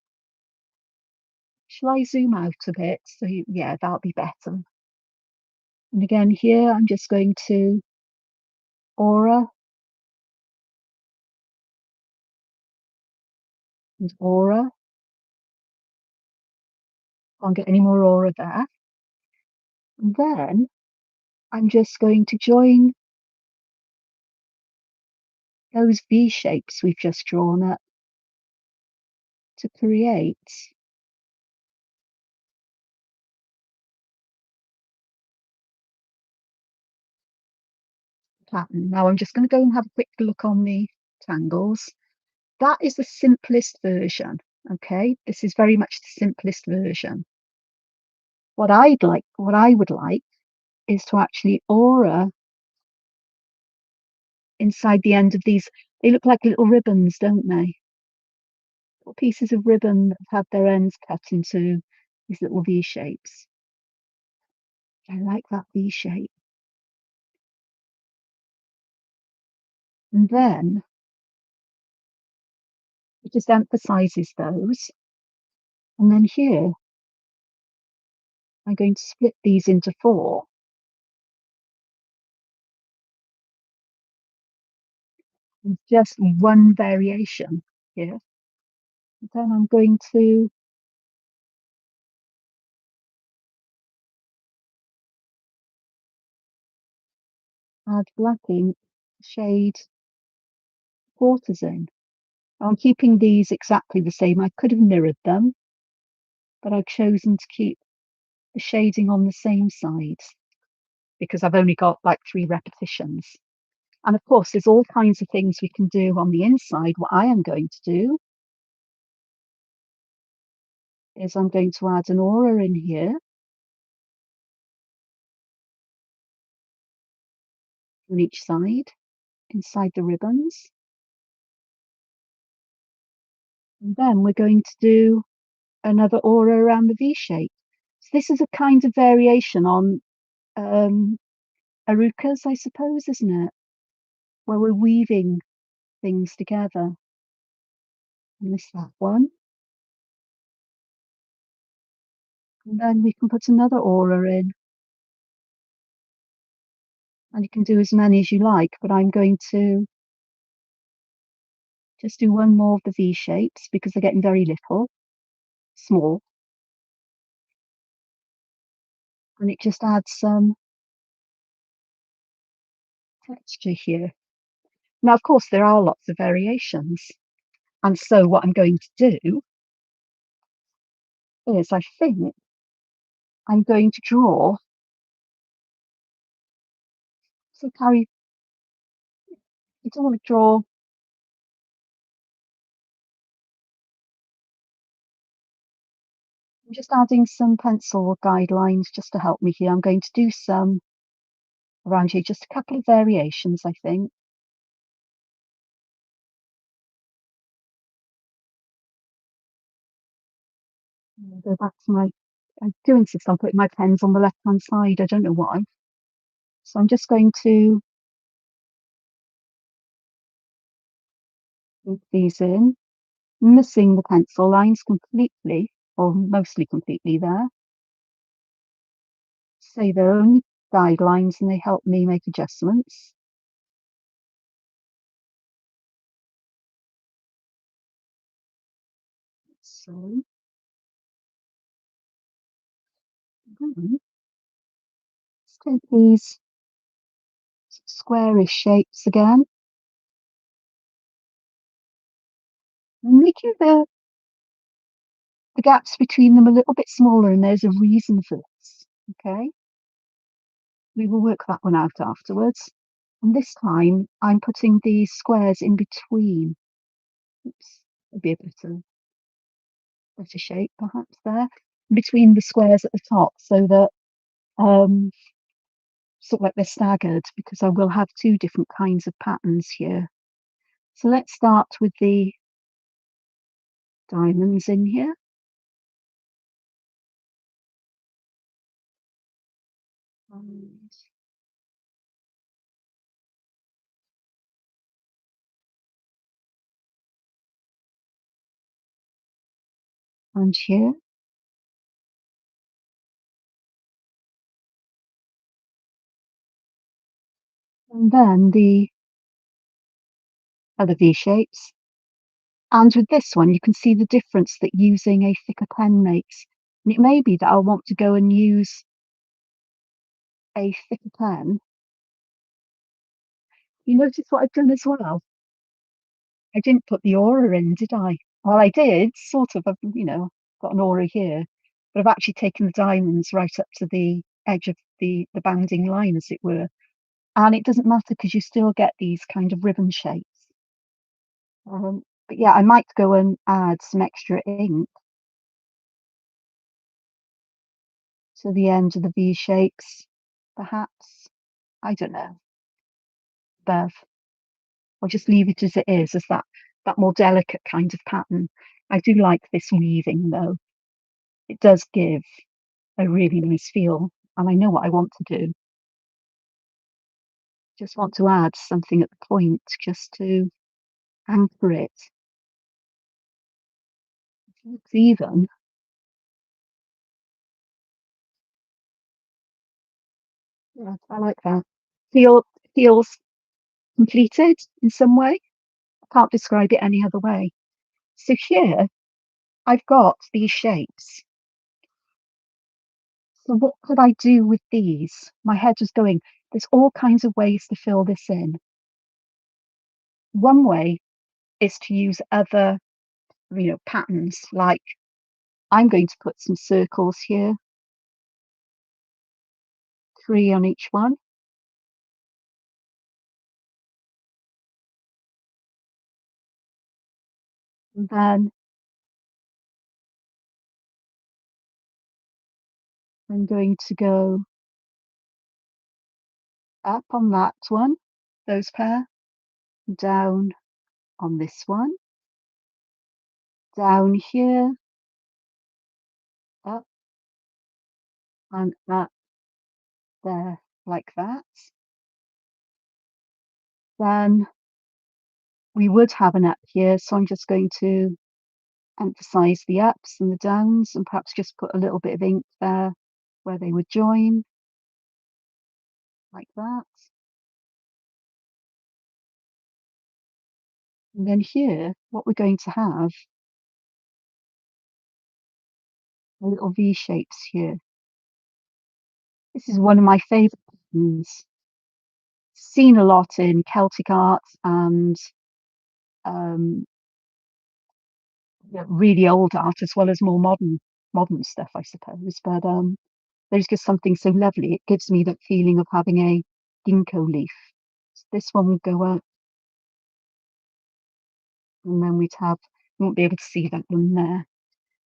Shall I zoom out a bit? So yeah, that'll be better. And again here, I'm just going to aura and aura. Can't get any more aura there. And then I'm just going to join those V shapes we've just drawn up to create a pattern. Now I'm just going to go and have a quick look on the tangles. That is the simplest version. Okay, this is very much the simplest version. What I would like is to actually aura inside the end of these. They look like little ribbons, don't they? Little pieces of ribbon that have their ends cut into these little V shapes. I like that V shape. And then it just emphasizes those. And then here, I'm going to split these into 4. With just one variation here. And then I'm going to add black ink, shade quarters in. I'm keeping these exactly the same. I could have mirrored them, but I've chosen to keep the shading on the same side because I've only got like 3 repetitions. And of course, there's all kinds of things we can do on the inside. What I am going to do is I'm going to add an aura in here on each side, inside the ribbons. And then we're going to do another aura around the V shape. So this is a kind of variation on arukas, I suppose, isn't it? Where we're weaving things together. I missed that one. And then we can put another aura in. And you can do as many as you like, but I'm going to just do one more of the V shapes because they're getting very little, small. and it just adds some texture here. Now, of course, there are lots of variations, and so what I'm going to do is I think I'm going to draw. So Carrie, you don't want to draw. I'm just adding some pencil guidelines just to help me here. I'm going to do some around here, just a couple of variations, I think. I'll go back to my, I do insist on putting my pens on the left-hand side. I don't know why. So I'm just going to put these in, missing the pencil lines completely, or mostly completely there. Say they're only guidelines and they help me make adjustments. So let's take these squarish shapes again, and making the gaps between them a little bit smaller, and there's a reason for this. Okay, we will work that one out afterwards. And this time I'm putting these squares in between. Oops, maybe a better shape perhaps there, between the squares at the top, so that um, sort of like they're staggered, because I will have two different kinds of patterns here. So let's start with the diamonds in here. And here. And then the other V shapes. And with this one, you can see the difference that using a thicker pen makes. And it may be that I'll want to go and use a thicker pen. You notice what I've done as well? I didn't put the aura in, did I? Well, I did, sort of, got an aura here, but I've actually taken the diamonds right up to the edge of the banding line, as it were. And it doesn't matter because you still get these kind of ribbon shapes. But yeah, I might go and add some extra ink to the end of the V shapes, perhaps. I don't know, Bev. I'll just leave it as it is, as that more delicate kind of pattern. I do like this weaving though. It does give a really nice feel, and I know what I want to do. Just want to add something at the point just to anchor it. It looks even. Yeah, I like that. Feels completed in some way. I can't describe it any other way. So here I've got these shapes. So what could I do with these? My head was going, there's all kinds of ways to fill this in. One way is to use other, patterns, like I'm going to put some circles here, 3 on each one. And then I'm going to go up on that one, those pair, down on this one, down here, up and up there, like that. Then we would have an up here, so I'm just going to emphasize the ups and the downs, and perhaps just put a little bit of ink there where they would join, like that. And then here, what we're going to have are little V shapes here. This is one of my favourite patterns. Seen a lot in Celtic art and um, yeah, really old art as well as more modern stuff, I suppose. But there's just something so lovely. It gives me that feeling of having a ginkgo leaf. So this one will go up, and then you won't be able to see that one there.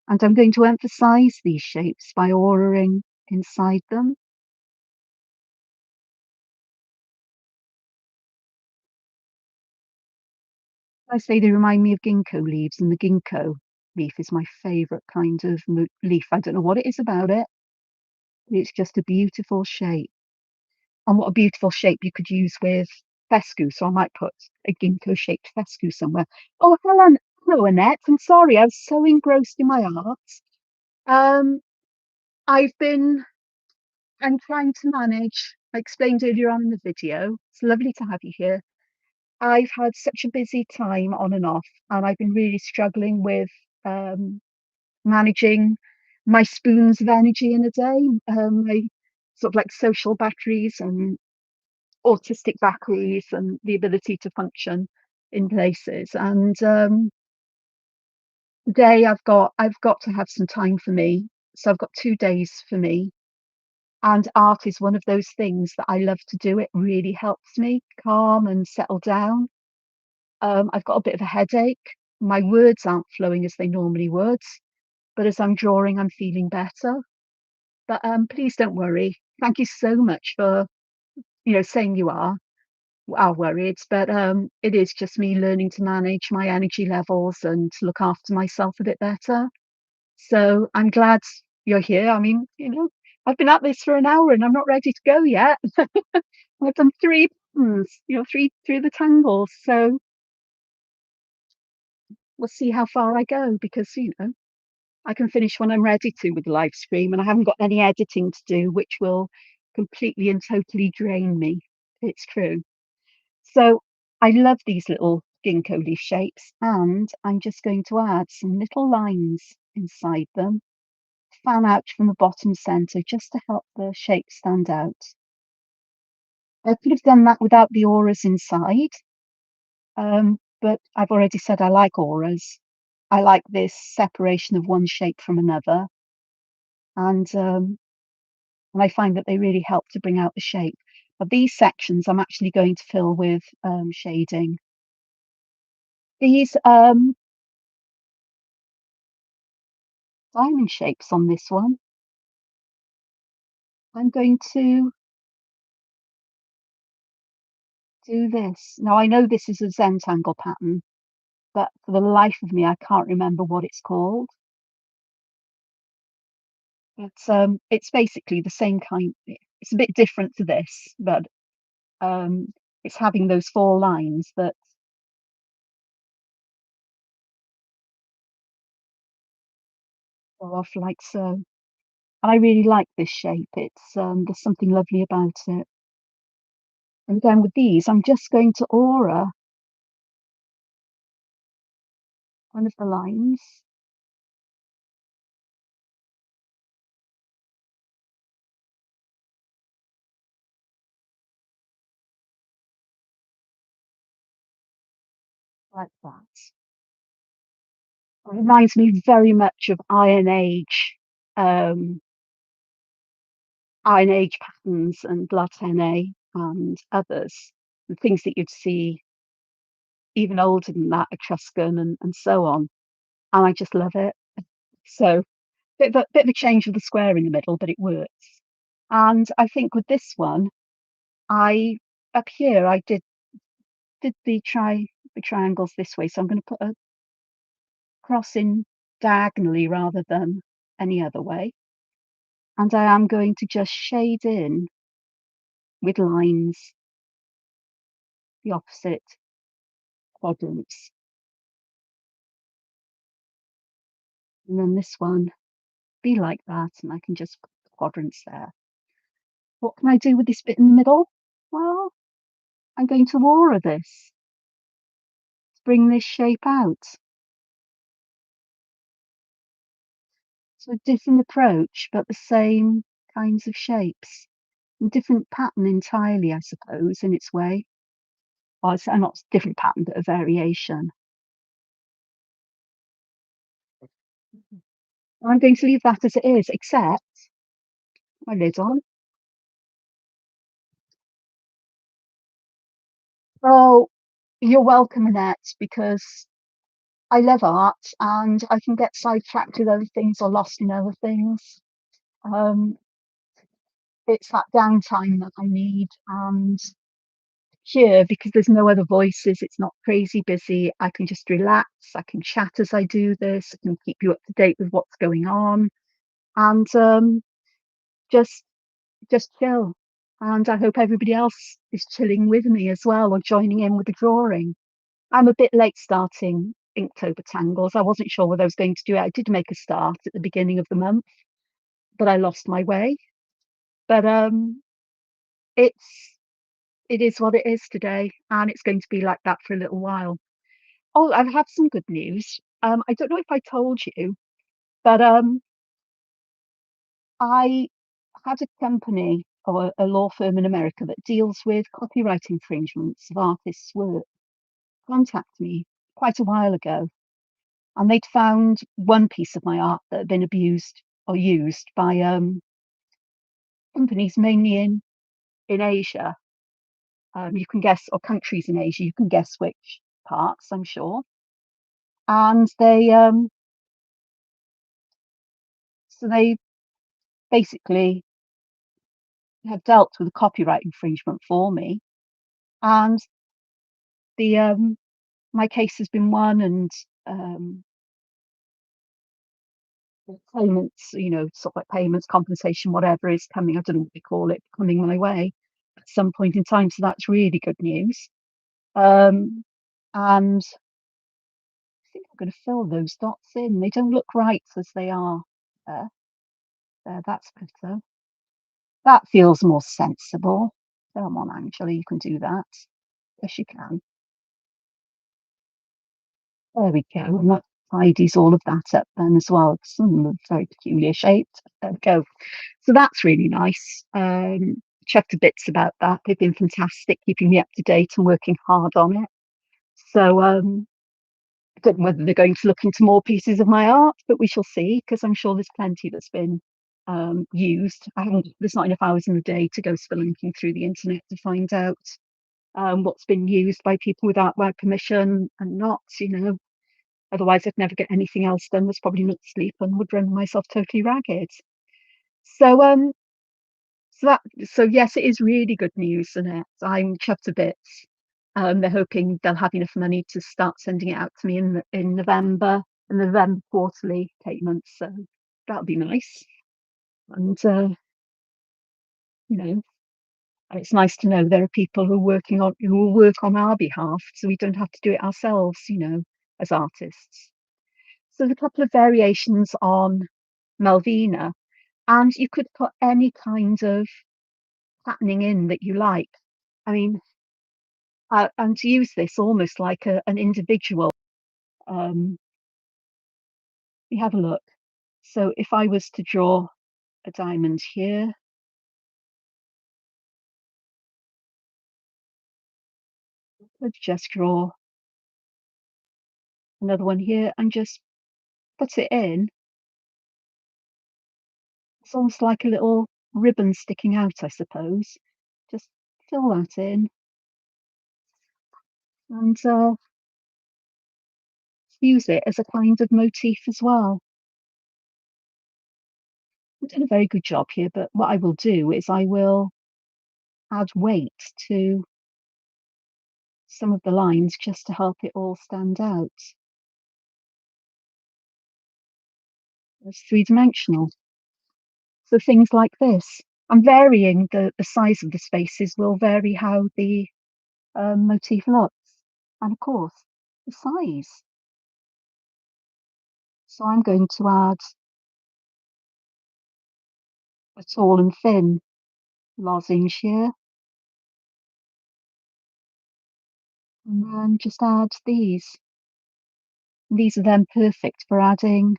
And I'm going to emphasize these shapes by auraing inside them. I say they remind me of ginkgo leaves, and the ginkgo leaf is my favorite kind of leaf. I don't know what it is about it. It's just a beautiful shape. And what a beautiful shape you could use with fescue. So I might put a ginkgo shaped fescue somewhere. Oh, Helen, hello, Annette. I'm sorry, I was so engrossed in my art. Um, I've been, I'm trying to manage. I explained earlier on in the video. It's lovely to have you here. I've had such a busy time on and off, and I've been really struggling with um, managing my spoons of energy in a day, my sort of like social batteries and autistic batteries and the ability to function in places. And today I've got to have some time for me. So I've got 2 days for me. And art is one of those things that I love to do. It really helps me calm and settle down. I've got a bit of a headache. My words aren't flowing as they normally would, but as I'm drawing, I'm feeling better. But please don't worry. Thank you so much for saying you are worried, but it is just me learning to manage my energy levels and to look after myself a bit better. So I'm glad you're here. I mean, I've been at this for an hour and I'm not ready to go yet. I've done three patterns, three through the tangles. So we'll see how far I go because, I can finish when I'm ready to with the live stream and I haven't got any editing to do, which will completely and totally drain me. It's true. So I love these little ginkgo leaf shapes and I'm just going to add some little lines inside them, fan out from the bottom centre just to help the shape stand out. I could have done that without the auras inside, but I've already said I like auras. I like this separation of one shape from another, and I find that they really help to bring out the shape. But these sections I'm actually going to fill with shading. These diamond shapes on this one, I'm going to do this. Now I know this is a Zentangle pattern, but for the life of me, I can't remember what it's called. It's basically the same kind. It's a bit different to this, but um, it's having those four lines that go off like so. And I really like this shape. There's something lovely about it. And again with these, I'm just going to aura one of the lines. Like that. It reminds me very much of um, Iron Age patterns and La Tene and others, the things that you'd see even older than that, Etruscan and so on. And I just love it. So bit of a change with the square in the middle, but it works. And I think with this one, I up here I did the triangles this way. So I'm going to put a cross in diagonally rather than any other way. And I am going to just shade in with lines the opposite quadrants. And then this one be like that, and I can just put the quadrants there. What can I do with this bit in the middle? Well, I'm going to aura this to bring this shape out. So a different approach, but the same kinds of shapes. A different pattern entirely, I suppose, in its way. Well, it's not a different pattern, but a variation. I'm going to leave that as it is, except my lid on. Oh, you're welcome, Annette, because I love art and I can get sidetracked with other things or lost in other things. Um, it's that downtime that I need, and here, because there's no other voices, it's not crazy busy. I can just relax. I can chat as I do this. I can keep you up to date with what's going on, and just just chill. And I hope everybody else is chilling with me as well, or joining in with the drawing. I'm a bit late starting Inktober Tangles. I wasn't sure whether I was going to do it. I did make a start at the beginning of the month, but I lost my way. But it's it is what it is today, and it's going to be like that for a little while. Oh, I've had some good news. I don't know if I told you, but I had a company or a law firm in America that deals with copyright infringements of artists' work contact me quite a while ago, and they'd found one piece of my art that had been abused or used by companies mainly in Asia. You can guess, or countries in Asia, you can guess which parts, I'm sure. And they basically have dealt with a copyright infringement for me, and the my case has been won, and um, the payments, sort of like payments, compensation, whatever is coming. I don't know what they call it, coming my way at some point in time. So that's really good news. Um, and I think I'm going to fill those dots in. They don't look right as they are. There, there, that's better. That feels more sensible. Come on, Angela, you can do that. Yes, you can. There we go. And that tidies all of that up then as well. Some of them are very peculiar shaped. There we go. So that's really nice. Chucked to bits about that. They've been fantastic, keeping me up to date and working hard on it. So I don't know whether they're going to look into more pieces of my art, but we shall see, because I'm sure there's plenty that's been used. There's not enough hours in the day to go spelunking through the internet to find out what's been used by people without my permission and not. Otherwise, I'd never get anything else done. There's probably not sleep and would run myself totally ragged. So so yes, it is really good news, and I'm chuffed to bits. They're hoping they'll have enough money to start sending it out to me in November, in the November quarterly payments. So that'll be nice. And you know, it's nice to know there are people who will work on our behalf, so we don't have to do it ourselves. As artists. So there's a couple of variations on Malvina, and you could put any kind of patterning in that you like. I mean, and to use this almost like an individual. Um, you have a look. So if I was to draw a diamond here, I'd just draw another one here and just put it in. It's almost like a little ribbon sticking out, I suppose. Just fill that in and use it as a kind of motif as well. I've done a very good job here, but what I will do is I will add weight to some of the lines just to help it all stand out. It's three-dimensional. So things like this. I'm varying the size of the spaces will vary how the motif looks. And of course, the size. So I'm going to add a tall and thin lozenge here. And then just add these. And these are then perfect for adding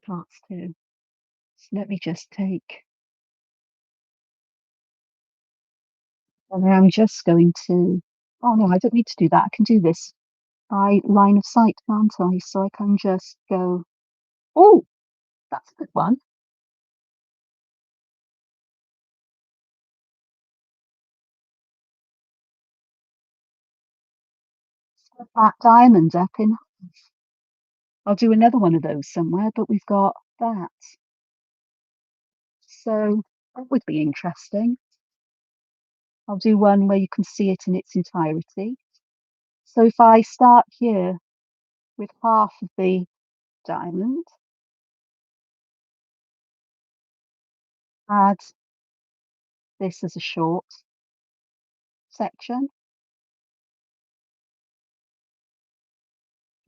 parts too. So let me just take, and I'm just going to, oh no, I don't need to do that. I can do this by line of sight, can't I? So I can just go, oh, that's a good one. Split that diamond up in, I'll do another one of those somewhere, but we've got that. So that would be interesting. I'll do one where you can see it in its entirety. So if I start here with half of the diamond, add this as a short section,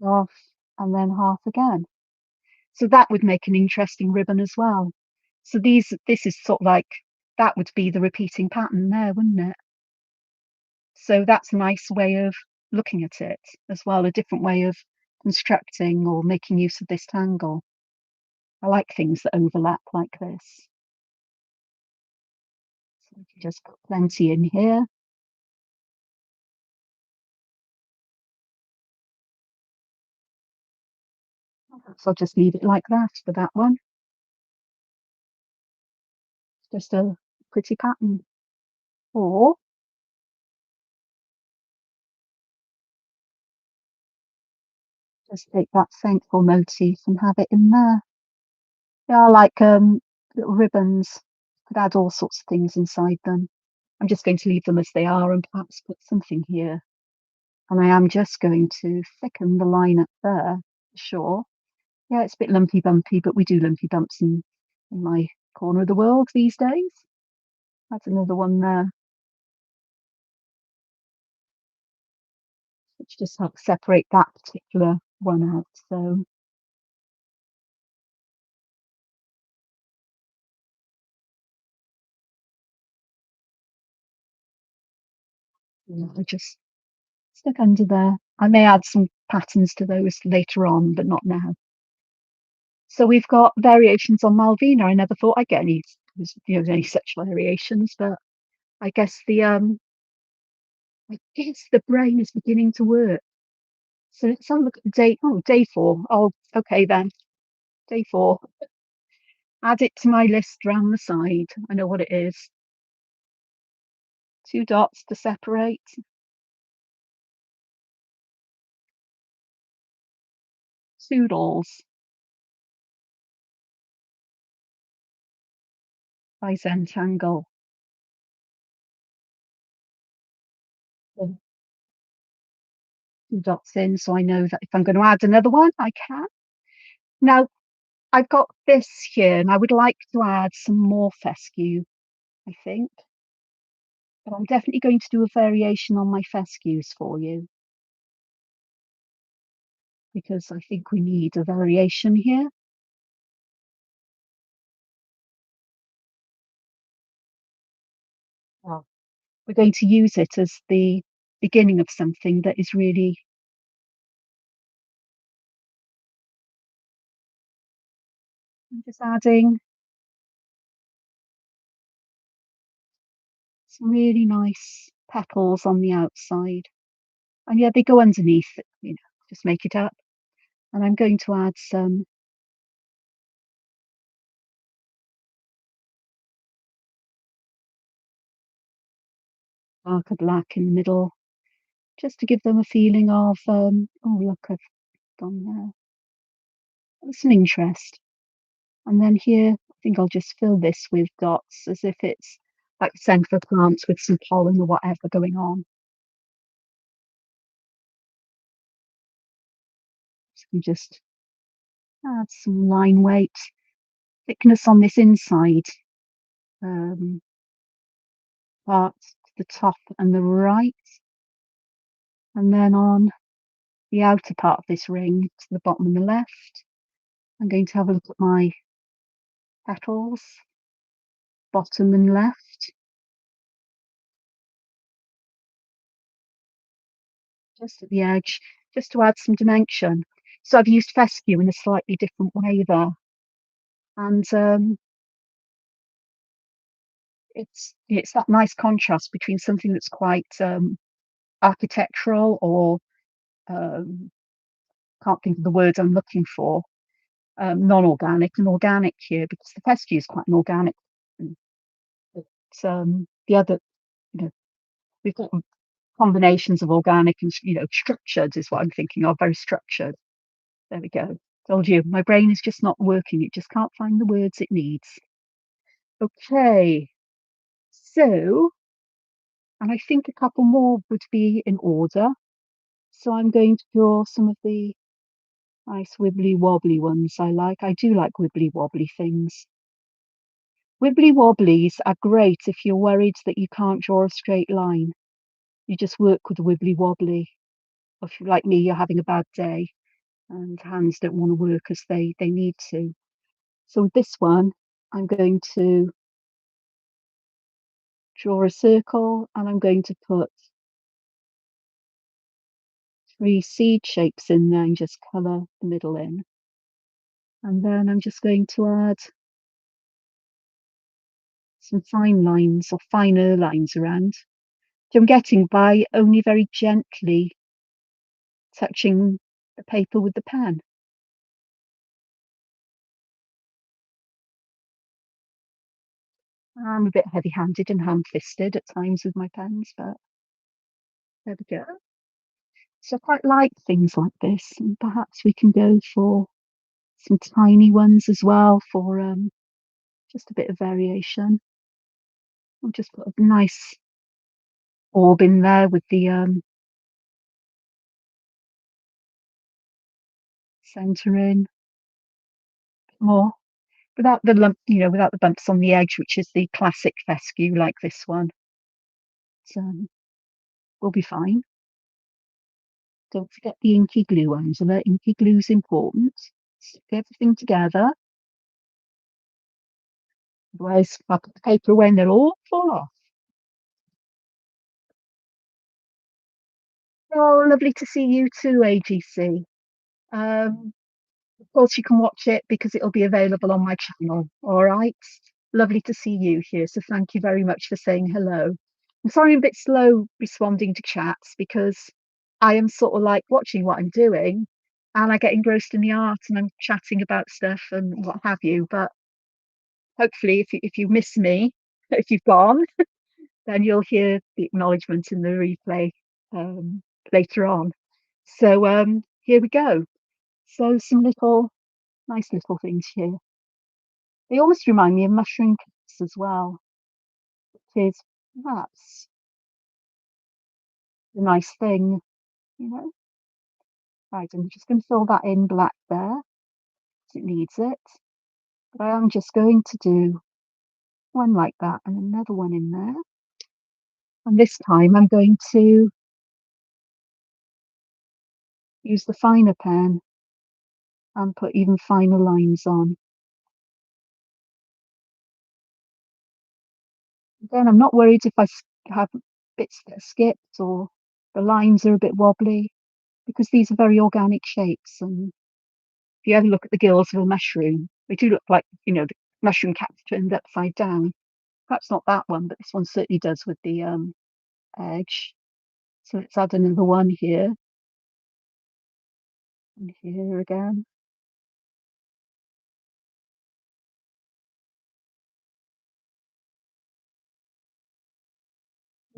half, and then half again. So that would make an interesting ribbon as well. So this is sort of like, that would be the repeating pattern there, wouldn't it? So that's a nice way of looking at it as well, a different way of constructing or making use of this tangle. I like things that overlap like this. So we can just put plenty in here. So I'll just leave it like that for that one. It's just a pretty pattern. Or just take that thankful motif and have it in there. They are like little ribbons. Could add all sorts of things inside them. I'm just going to leave them as they are and perhaps put something here. And I am just going to thicken the line up there, for sure. Yeah, it's a bit lumpy bumpy, but we do lumpy bumps in my corner of the world these days. That's another one there, which just helps separate that particular one out. So yeah, I just stick under there. I may add some patterns to those later on, but not now. So we've got variations on Malvina. I never thought I'd get any such variations, but I guess the brain is beginning to work. So let's have a look at the date. Oh, day 4. Oh, okay then. Day 4. Add it to my list round the side. I know what it is. 2 dots to separate. Toodles by Zentangle. 2 dots in, so I know that if I'm going to add another one, I can. Now, I've got this here, and I would like to add some more fescue, I think. But I'm definitely going to do a variation on my fescues for you because I think we need a variation here. Well, we're going to use it as the beginning of something that is really, I'm just adding some really nice petals on the outside. And yeah, they go underneath, just make it up. And I'm going to add some darker black in the middle, just to give them a feeling of, oh, look, I've gone there. There's some interest. And then here, I think I'll just fill this with dots as if it's like the centre of plants with some pollen or whatever going on. So you just add some line weight, thickness on this inside um, part to the top and the right. And then on the outer part of this ring to the bottom and the left, I'm going to have a look at my petals, bottom and left, just at the edge, just to add some dimension. So I've used fescue in a slightly different way there. And it's that nice contrast between something that's quite architectural or um, can't think of the word I'm looking for, non-organic and organic here because the fescue is quite an organic. But the other, you know, we've got combinations of organic and structured is what I'm thinking of, very structured. There we go. Told you, my brain is just not working. It just can't find the words it needs. Okay, so, and I think a couple more would be in order. So I'm going to draw some of the nice wibbly wobbly ones I like. I do like wibbly wobbly things. Wibbly wobblies are great if you're worried that you can't draw a straight line. You just work with a wibbly wobbly. Or if you're like me, you're having a bad day and hands don't want to work as they need to. So with this one, I'm going to draw a circle and I'm going to put 3 seed shapes in there and just colour the middle in. And then I'm just going to add some fine lines or finer lines around, which I'm getting by only very gently touching the paper with the pen. I'm a bit heavy-handed and ham-fisted at times with my pens, but there we go. So I quite like things like this, and perhaps we can go for some tiny ones as well for just a bit of variation. I'll just put a nice orb in there with the centre in more without the lump, without the bumps on the edge, which is the classic fescue like this one. So we'll be fine. Don't forget the inky glue ones. The inky glue is important. Stick everything together. Otherwise, I'll put the paper away and they'll all fall off. Oh, lovely to see you too, AGC. Of course, you can watch it because it'll be available on my channel. All right. Lovely to see you here. So thank you very much for saying hello. I'm sorry I'm a bit slow responding to chats because I am sort of like watching what I'm doing and I get engrossed in the art and I'm chatting about stuff and what have you. But hopefully, if you miss me, if you've gone, then you'll hear the acknowledgement in the replay later on. So here we go. So some nice little things here. They almost remind me of mushroom cups as well, which is perhaps a nice thing, you know. Right, I'm just going to fill that in black there, because it needs it. But I am just going to do one like that and another one in there. And this time I'm going to use the finer pen and put even finer lines on. Again, I'm not worried if I have bits that are skipped or the lines are a bit wobbly, because these are very organic shapes. And if you ever look at the gills of a mushroom, they do look like, the mushroom caps turned upside down. Perhaps not that one, but this one certainly does with the edge. So let's add another one here and here again.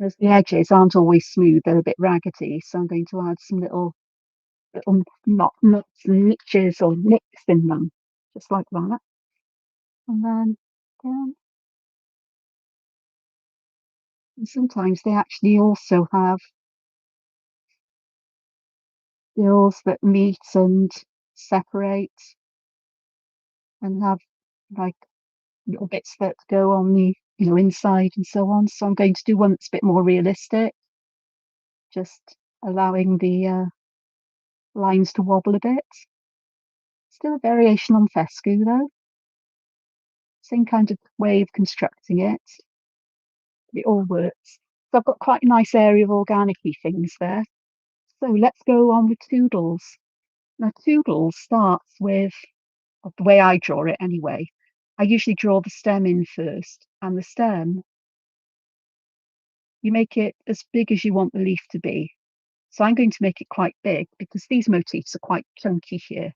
As the edges aren't always smooth, they're a bit raggedy, so I'm going to add some little knots and niches or nicks in them, just like that. And then down. And sometimes they actually also have gills that meet and separate and have like little bits that go on the inside and so on. So I'm going to do one that's a bit more realistic, just allowing the lines to wobble a bit. Still a variation on fescue though. Same kind of way of constructing it. It all works. So I've got quite a nice area of organic-y things there. So let's go on with Toodles. Now Toodles starts with, the way I draw it anyway, I usually draw the stem in first, and the stem, you make it as big as you want the leaf to be. So I'm going to make it quite big because these motifs are quite chunky here.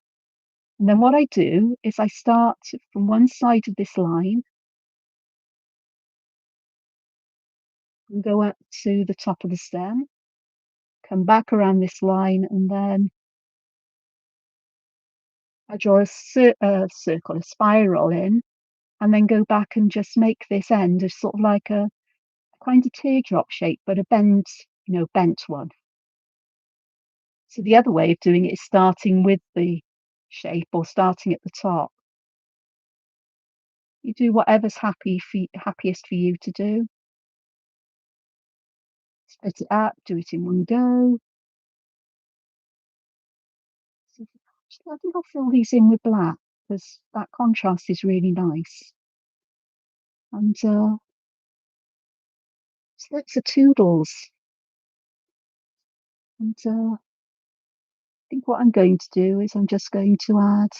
And then what I do is I start from one side of this line and go up to the top of the stem, come back around this line, and then I draw a circle, a spiral in, and then go back and just make this end as sort of like a kind of teardrop shape, but a bent, bent one. So the other way of doing it is starting with the shape or starting at the top. You do whatever's happiest for you to do. Split it up, do it in one go. So I think I'll fill these in with black because that contrast is really nice. And so that's the toodles. And I think what I'm going to do is I'm just going to add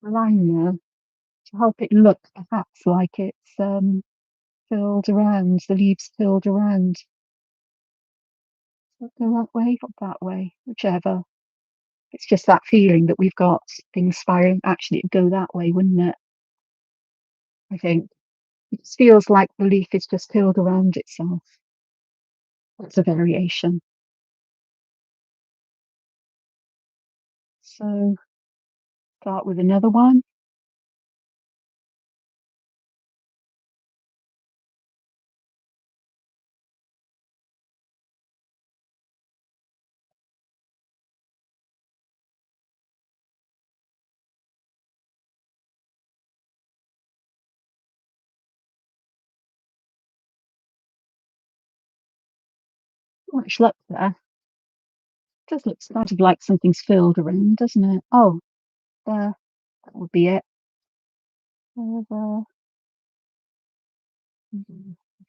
a line there to help it look perhaps like it's filled around, the leaves filled around. Does that go that way or that way? Whichever. It's just that feeling that we've got things spiraling. Actually, it'd go that way, wouldn't it? I think. It just feels like the leaf is just filled around itself. That's a variation. So start with another one. Much luck there. Does look sort of like something's filled around, doesn't it? Oh, there. That would be it. There.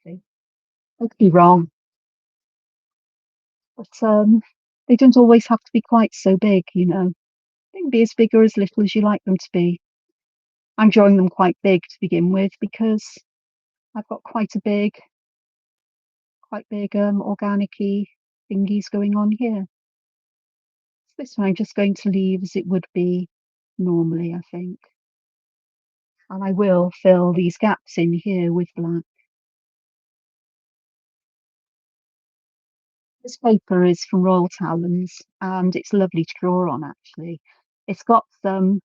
Okay. I could be wrong, but they don't always have to be quite so big, you know. They can be as big or as little as you like them to be. I'm drawing them quite big to begin with because I've got quite big organic-y thingies going on here. So this one I'm just going to leave as it would be normally, I think. And I will fill these gaps in here with black. This paper is from Royal Talons and it's lovely to draw on actually. It's got some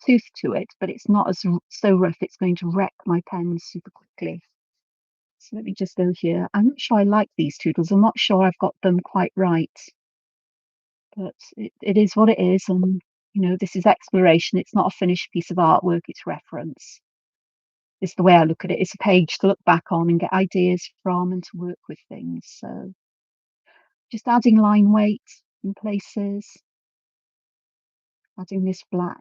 tooth to it, but it's not as so rough it's going to wreck my pen super quickly. So let me just go here. I'm not sure I like these doodles. I'm not sure I've got them quite right, but it is what it is. And, this is exploration. It's not a finished piece of artwork, it's reference. It's the way I look at it. It's a page to look back on and get ideas from and to work with things. So just adding line weight in places, adding this black.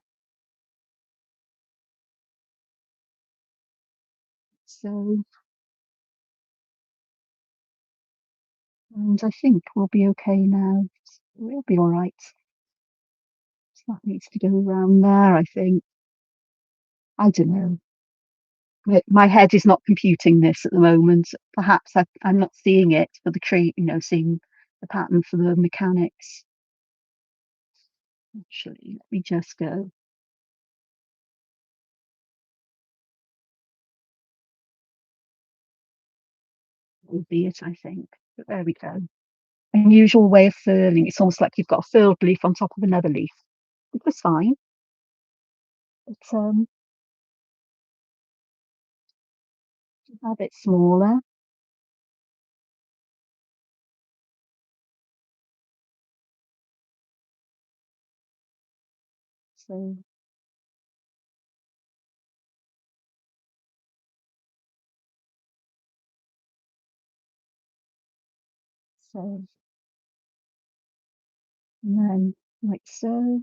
So, and I think we'll be okay now. We'll be all right. So that needs to go around there, I think. I don't know. My head is not computing this at the moment. Perhaps I'm not seeing it for the tree, seeing the pattern for the mechanics. Actually, let me just go. Will be it, I think. But there we go. Unusual way of furling. It's almost like you've got a furled leaf on top of another leaf, which was fine. But a bit smaller. So so and then like so.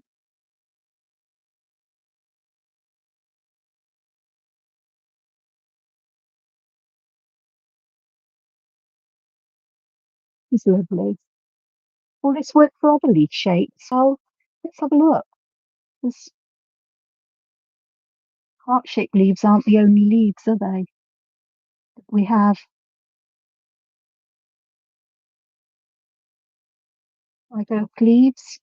It's lovely. Will this work for other leaf shapes? So let's have a look. Heart-shaped leaves aren't the only leaves, are they? We have like oak leaves.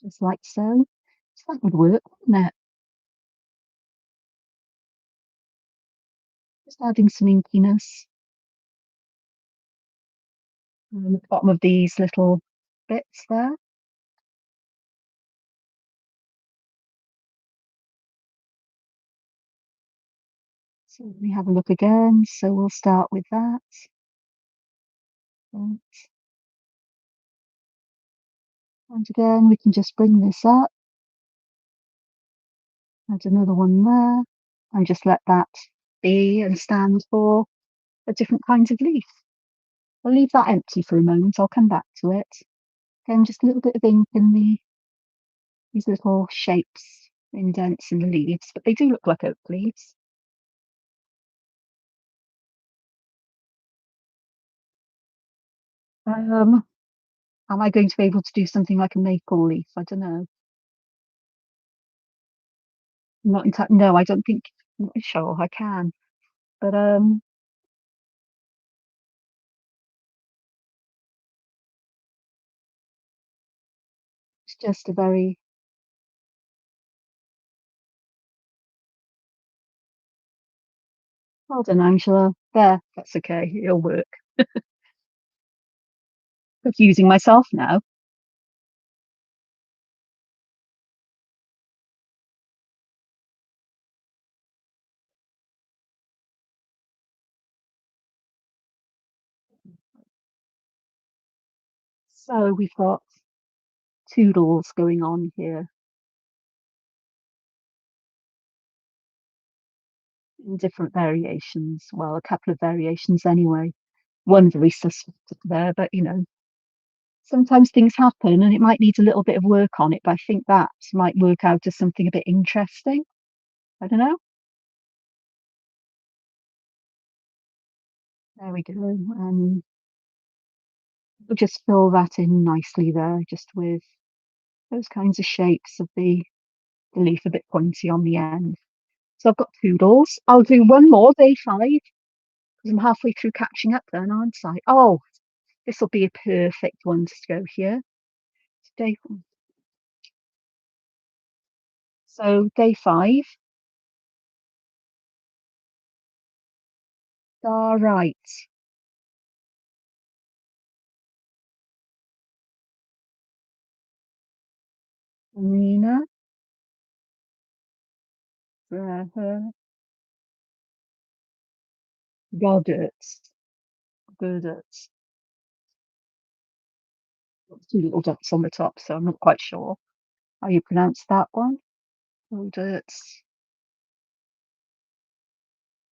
Just like so. So that would work, wouldn't it? Just adding some inkiness on the bottom of these little bits there. So let me have a look again. So we'll start with that. And again, we can just bring this up. Add another one there. And just let that be and stand for a different kind of leaf. I'll leave that empty for a moment. I'll come back to it. Again, just a little bit of ink in these little shapes, indents in the leaves, but they do look like oak leaves. Am I going to be able to do something like a maple leaf? I don't know. Not entirely. No, I don't think. I'm not sure I can. But it's just a very well done, Angela. There, that's okay. It'll work. Confusing myself now. So we've got toodles going on here in different variations. Well, a couple of variations anyway. One very suspect there, but sometimes things happen and it might need a little bit of work on it, but I think that might work out as something a bit interesting. I don't know. There we go. And we'll just fill that in nicely there, just with those kinds of shapes of the leaf a bit pointy on the end. So I've got toodles. I'll do one more, day 5, because I'm halfway through catching up then, aren't I? Oh, this will be a perfect one to go here. Day, so day 5, all right. Nina, Goddard, Goddard. Two little dots on the top, so I'm not quite sure how you pronounce that one. Goddard,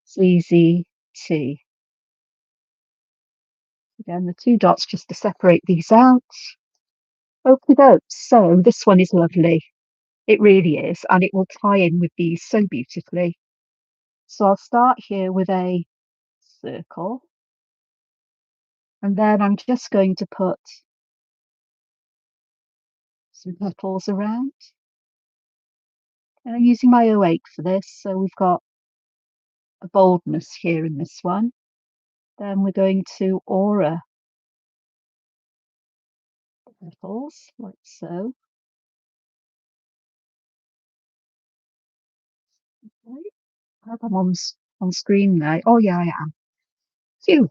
CZT. Again, the 2 dots just to separate these out. Okie dokes. So this one is lovely. It really is, and it will tie in with these so beautifully. So I'll start here with a circle, and then I'm just going to put some petals around. And I'm using my O8 for this, so we've got a boldness here in this one. Then we're going to aura petals, like so. Okay. I hope I'm on screen now. Oh yeah, I am. Phew.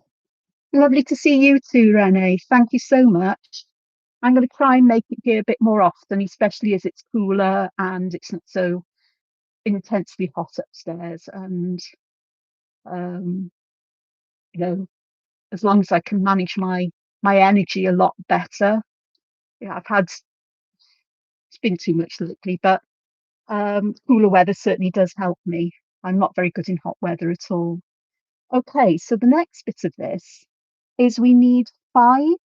Lovely to see you too, Renee. Thank you so much. I'm going to try and make it here a bit more often, especially as it's cooler and it's not so intensely hot upstairs. And um, you know, as long as I can manage my energy a lot better. Yeah, it's been too much lately, but cooler weather certainly does help me. I'm not very good in hot weather at all. Okay, so the next bit of this is we need 5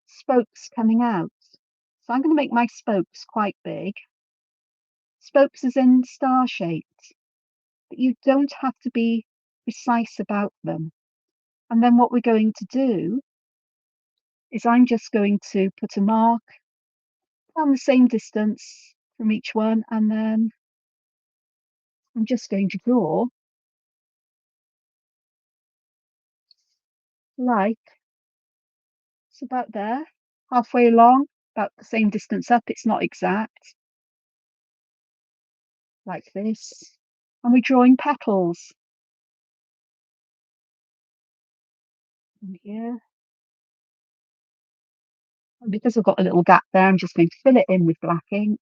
spokes coming out. So I'm going to make my spokes quite big. Spokes as in star shaped, but you don't have to be precise about them. And then what we're going to do is I'm just going to put a mark on the same distance from each one, and then I'm just going to draw like it's about there, halfway along, about the same distance up. It's not exact, like this. And we're drawing petals in here. And because I've got a little gap there, I'm just going to fill it in with black ink.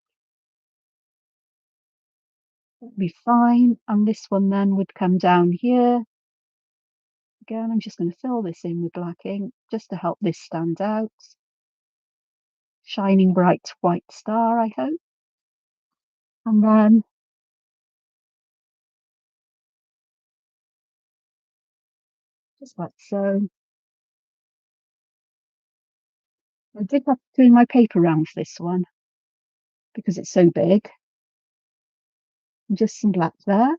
That'll be fine. And this one then would come down here. Again, I'm just going to fill this in with black ink just to help this stand out. Shining bright white star, I hope. And then just like so. I did have to turn my paper around for this one because it's so big. And just some black there.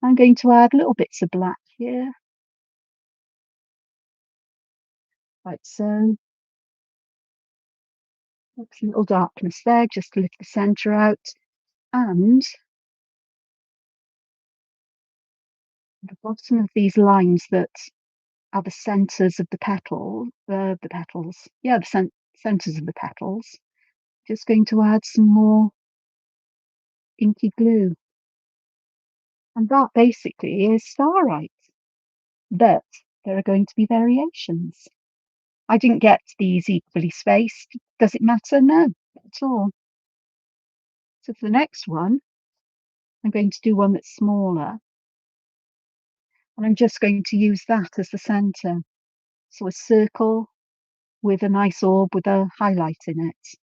I'm going to add little bits of black here, like so. Oops, a little darkness there, just to lift the centre out. And the bottom of these lines that are the centres of the petals. Yeah, the centres of the petals. Just going to add some more inky glue. And that basically is starlight. But there are going to be variations. I didn't get these equally spaced. Does it matter? No, not at all. So for the next one, I'm going to do one that's smaller. And I'm just going to use that as the centre. So a circle with a nice orb with a highlight in it.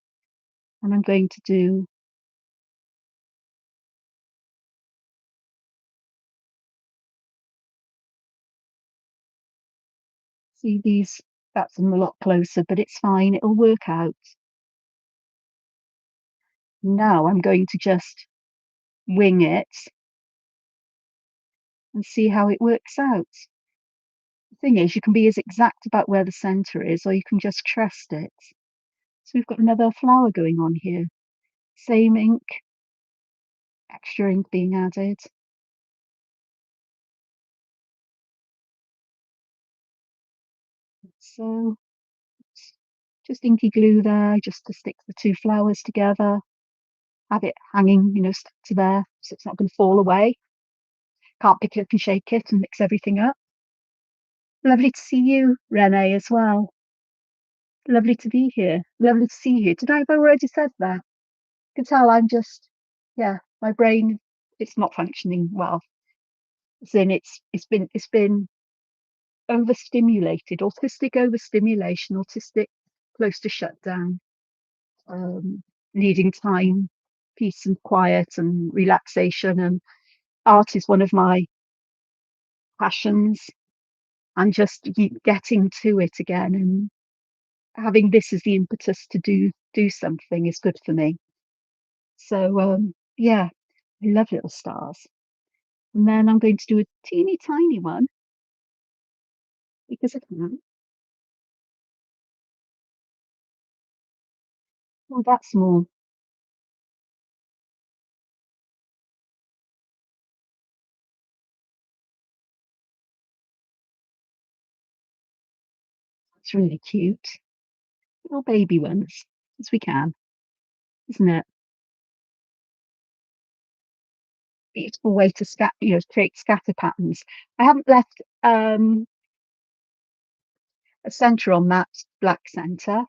And I'm going to do see these, that's a lot closer, but it's fine, it'll work out. Now I'm going to just wing it and see how it works out. The thing is, you can be as exact about where the centre is, or you can just trust it. So we've got another flower going on here. Same ink, extra ink being added. So just inky glue there, just to stick the two flowers together. Have it hanging, stuck to there, so it's not going to fall away. Can't pick it up and shake it and mix everything up. Lovely to see you, Renee, as well. Lovely to be here. Lovely to see you. Did I have already said that? You can tell I'm just, yeah, my brain, it's not functioning well. As in, it's been overstimulated, autistic overstimulation, autistic close to shutdown, needing time, peace and quiet and relaxation. And art is one of my passions. And just getting to it again and having this as the impetus to do something is good for me. So yeah, I love little stars. And then I'm going to do a teeny tiny one because I can. Oh, that's more. It's really cute. Little baby ones, as we can, isn't it? Beautiful way to create scatter patterns. I haven't left a center on that black center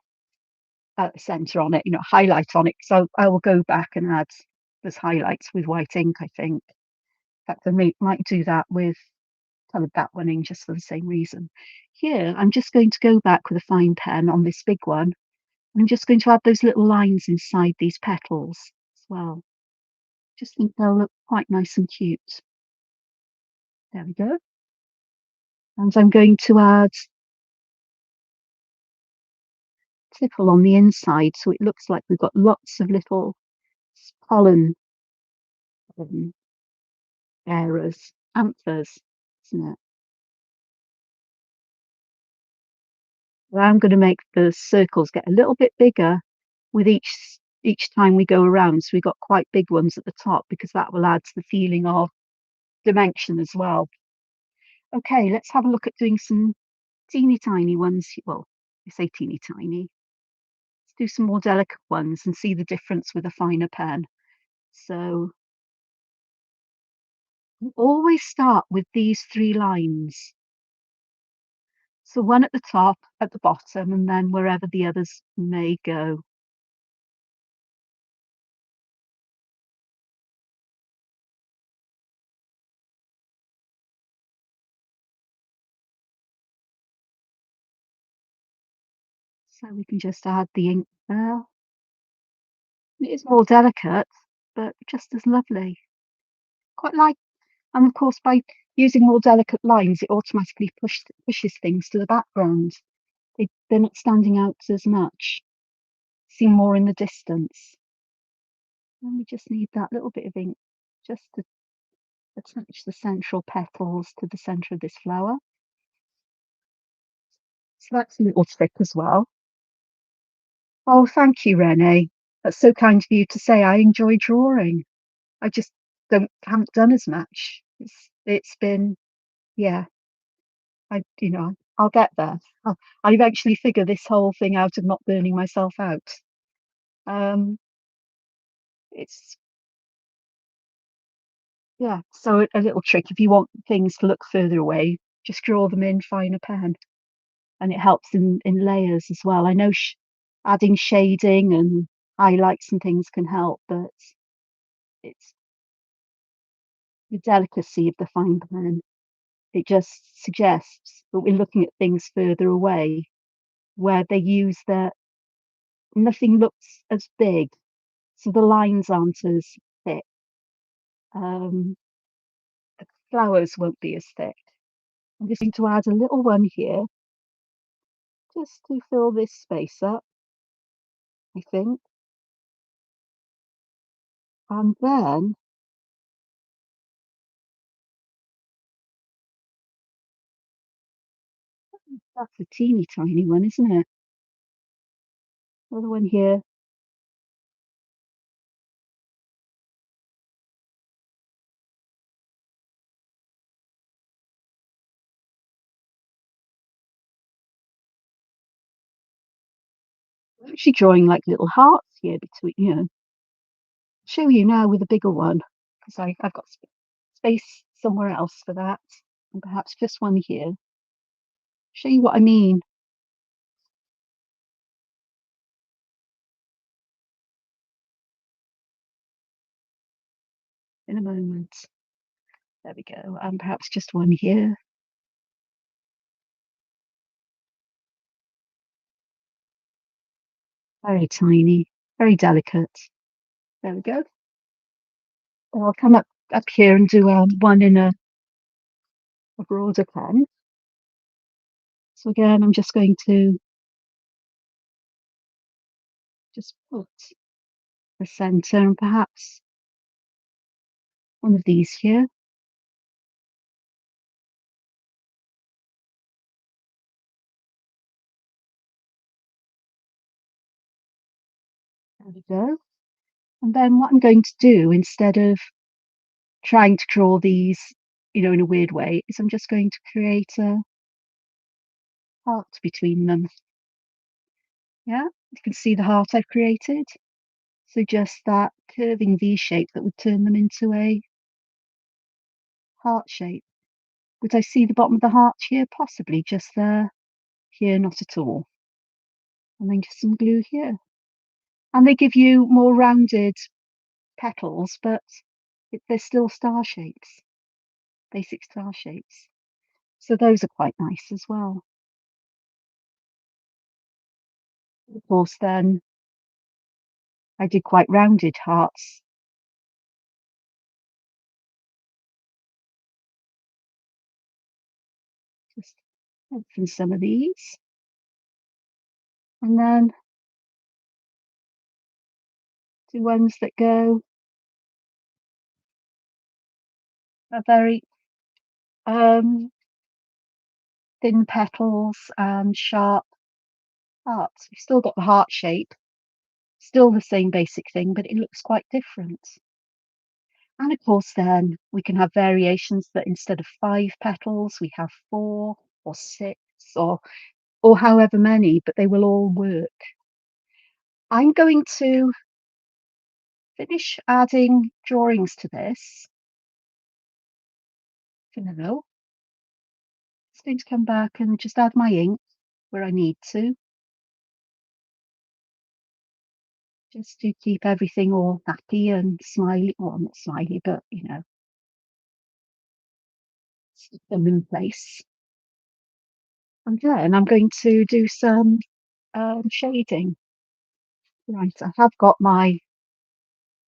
on it, highlight on it. So I will go back and add those highlights with white ink, I think. In fact, I might do that with coloured that one in just for the same reason. Here, I'm just going to go back with a fine pen on this big one. I'm just going to add those little lines inside these petals as well. Just think they'll look quite nice and cute. There we go. And I'm going to add tickle on the inside so it looks like we've got lots of little pollen um, bearers, anthers, isn't it? And I'm going to make the circles get a little bit bigger with each time we go around. So we've got quite big ones at the top because that will add to the feeling of dimension as well. Okay, let's have a look at doing some teeny tiny ones. Well, I say teeny tiny. Let's do some more delicate ones and see the difference with a finer pen. So we always start with these three lines. So one at the top, at the bottom, and then wherever the others may go. So we can just add the ink there. It is more delicate, but just as lovely. Quite like, and of course, by using more delicate lines, it automatically pushes things to the background. They're not standing out as much, seem more in the distance. And we just need that little bit of ink just to attach the central petals to the centre of this flower. So that's a little trick as well. Oh, thank you, Renee. That's so kind of you to say. I enjoy drawing. I just haven't done as much. It's been, yeah, I'll get there. I'll eventually figure this whole thing out of not burning myself out. Um, it's Yeah, so a little trick, if you want things to look further away, just draw them in finer pen, and it helps in layers as well. I know adding shading and highlights and things can help, but it's the delicacy of the fine pen. It just suggests that we're looking at things further away, where they use nothing looks as big, so the lines aren't as thick. Um, the flowers won't be as thick. I'm just going to add a little one here just to fill this space up, I think. And then that's a teeny tiny one, isn't it? Another one here. I'm actually drawing like little hearts here between, show you now with a bigger one because I've got space somewhere else for that, and perhaps just one here. Show you what I mean in a moment. There we go, and perhaps just one here. Very tiny, very delicate. There we go. And I'll come up here and do one in a broader pen. So again, I'm just going to just put the center and perhaps one of these here. There we go. And then what I'm going to do, instead of trying to draw these, in a weird way, is I'm just going to create a heart between them. Yeah, you can see the heart I've created. So just that curving V shape that would turn them into a heart shape. Would I see the bottom of the heart here? Possibly just there. Here, not at all. And then just some glue here. And they give you more rounded petals, but they're still star shapes, basic star shapes. So those are quite nice as well. Of course, then I did quite rounded hearts. Just open some of these. And then do ones that go are very um, thin petals and sharp hearts. We've still got the heart shape, still the same basic thing, but it looks quite different. And of course, then we can have variations that instead of 5 petals, we have 4 or 6 or however many, but they will all work. I'm going to finish adding drawings to this for now. Just going to come back and just add my ink where I need to, just to keep everything all happy and smiley. Well, not smiley, but you know, keep them in place. And then I'm going to do some shading. Right, I have got my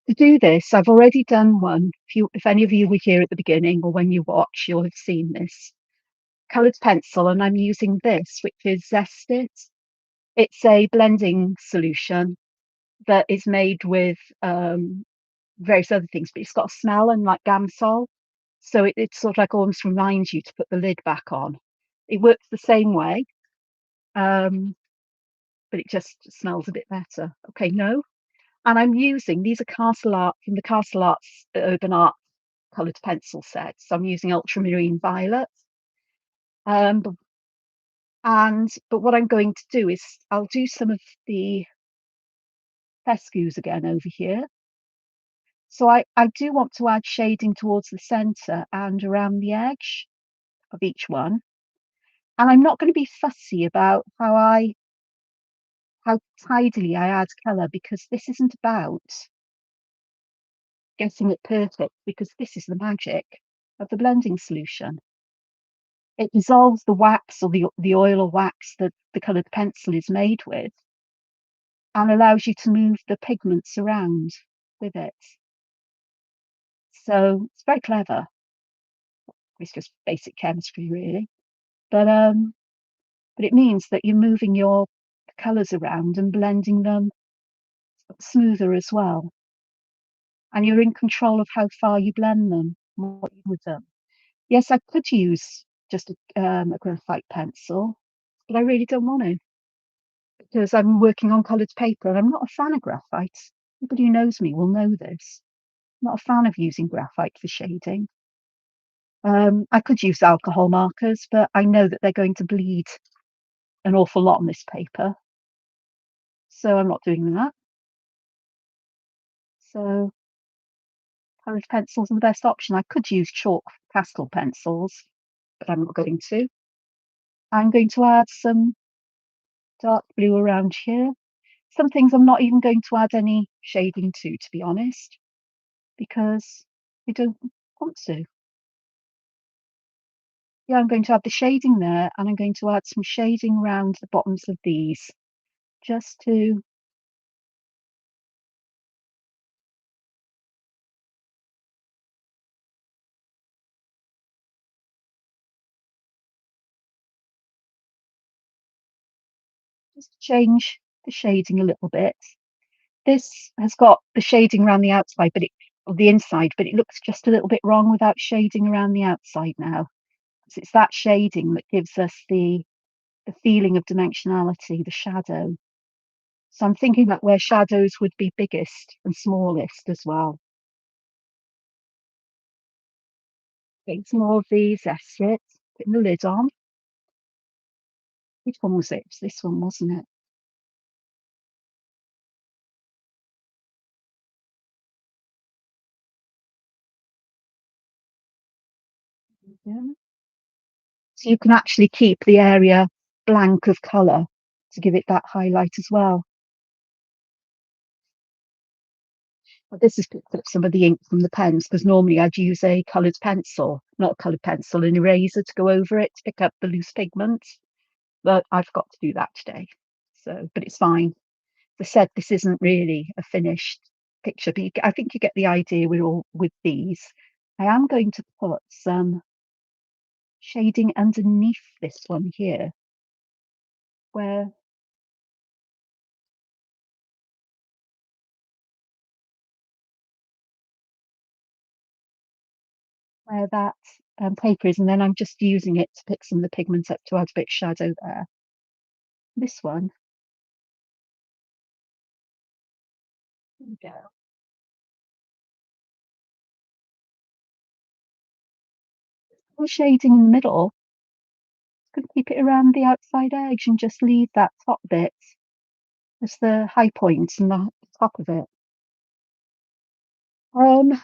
to do this. I've already done one. If any of you were here at the beginning or when you watch, you'll have seen this coloured pencil, and I'm using this, which is Zest It. It's a blending solution that is made with various other things, but it's got a smell and like Gamsol. So it sort of like almost reminds you to put the lid back on. It works the same way, but it just smells a bit better. Okay, no. And I'm using, these are Castle Art from the Castle Arts Urban Art coloured pencil set. So I'm using ultramarine violet. But what I'm going to do is I'll do some of the fescues again over here. So I do want to add shading towards the centre and around the edge of each one. And I'm not going to be fussy about how tidily I add colour, because this isn't about getting it perfect, because this is the magic of the blending solution. It dissolves the wax or the oil or wax that the coloured pencil is made with and allows you to move the pigments around with it. So it's very clever. It's just basic chemistry, really. But it means that you're moving your colours around and blending them smoother as well. And you're in control of how far you blend them, what you do with them. Yes, I could use just a graphite pencil, but I really don't want to, because I'm working on coloured paper and I'm not a fan of graphite. Anybody who knows me will know this. I'm not a fan of using graphite for shading. I could use alcohol markers, but I know that they're going to bleed an awful lot on this paper, so I'm not doing that. So coloured pencils are the best option. I could use chalk pastel pencils, but I'm not going to. I'm going to add some dark blue around here. Some things I'm not even going to add any shading to be honest, because I don't want to. Yeah, I'm going to add the shading there, and I'm going to add some shading around the bottoms of these, just to change the shading a little bit. This has got the shading around the outside, but the inside, but it looks just a little bit wrong without shading around the outside now. So it's that shading that gives us the feeling of dimensionality, the shadow. So I'm thinking about where shadows would be biggest and smallest as well. Getting some more of these assets, putting the lid on. Which one was it? It was this one, wasn't it? Yeah. So you can actually keep the area blank of colour to give it that highlight as well. But this has picked up some of the ink from the pens, because normally I'd use a coloured pencil, not a coloured pencil, an eraser to go over it to pick up the loose pigment. But I've got to do that today. So, but it's fine. As I said, this isn't really a finished picture, but I think you get the idea with these. I am going to put some shading underneath this one here, where that paper is, and then I'm just using it to pick some of the pigment up to add a bit of shadow there. This one There we go. The shading in the middle, could keep it around the outside edge and just leave that top bit as the high point and the top of it. Um,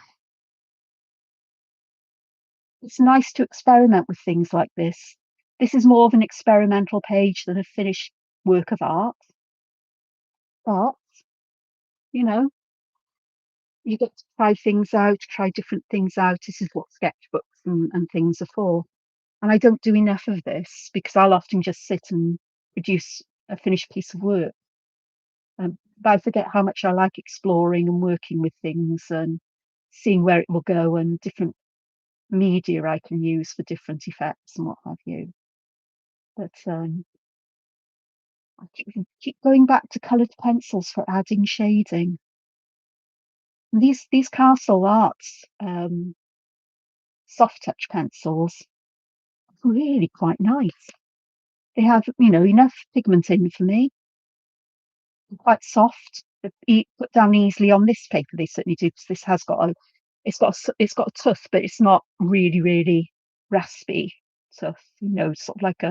it's nice to experiment with things like this. This is more of an experimental page than a finished work of art, but you know, you get to try things out, try different things out. This is what sketchbooks and things are for. And I don't do enough of this because I'll often just sit and produce a finished piece of work. But I forget how much I like exploring and working with things and seeing where it will go and different media I can use for different effects and what have you. But I keep going back to coloured pencils for adding shading. And these Castle Arts soft touch pencils are really quite nice. They have, enough pigment in for me. They're quite soft. They put down easily on this paper. They certainly do because this has got it's got a tuff, but it's not really really raspy tuff. Sort of like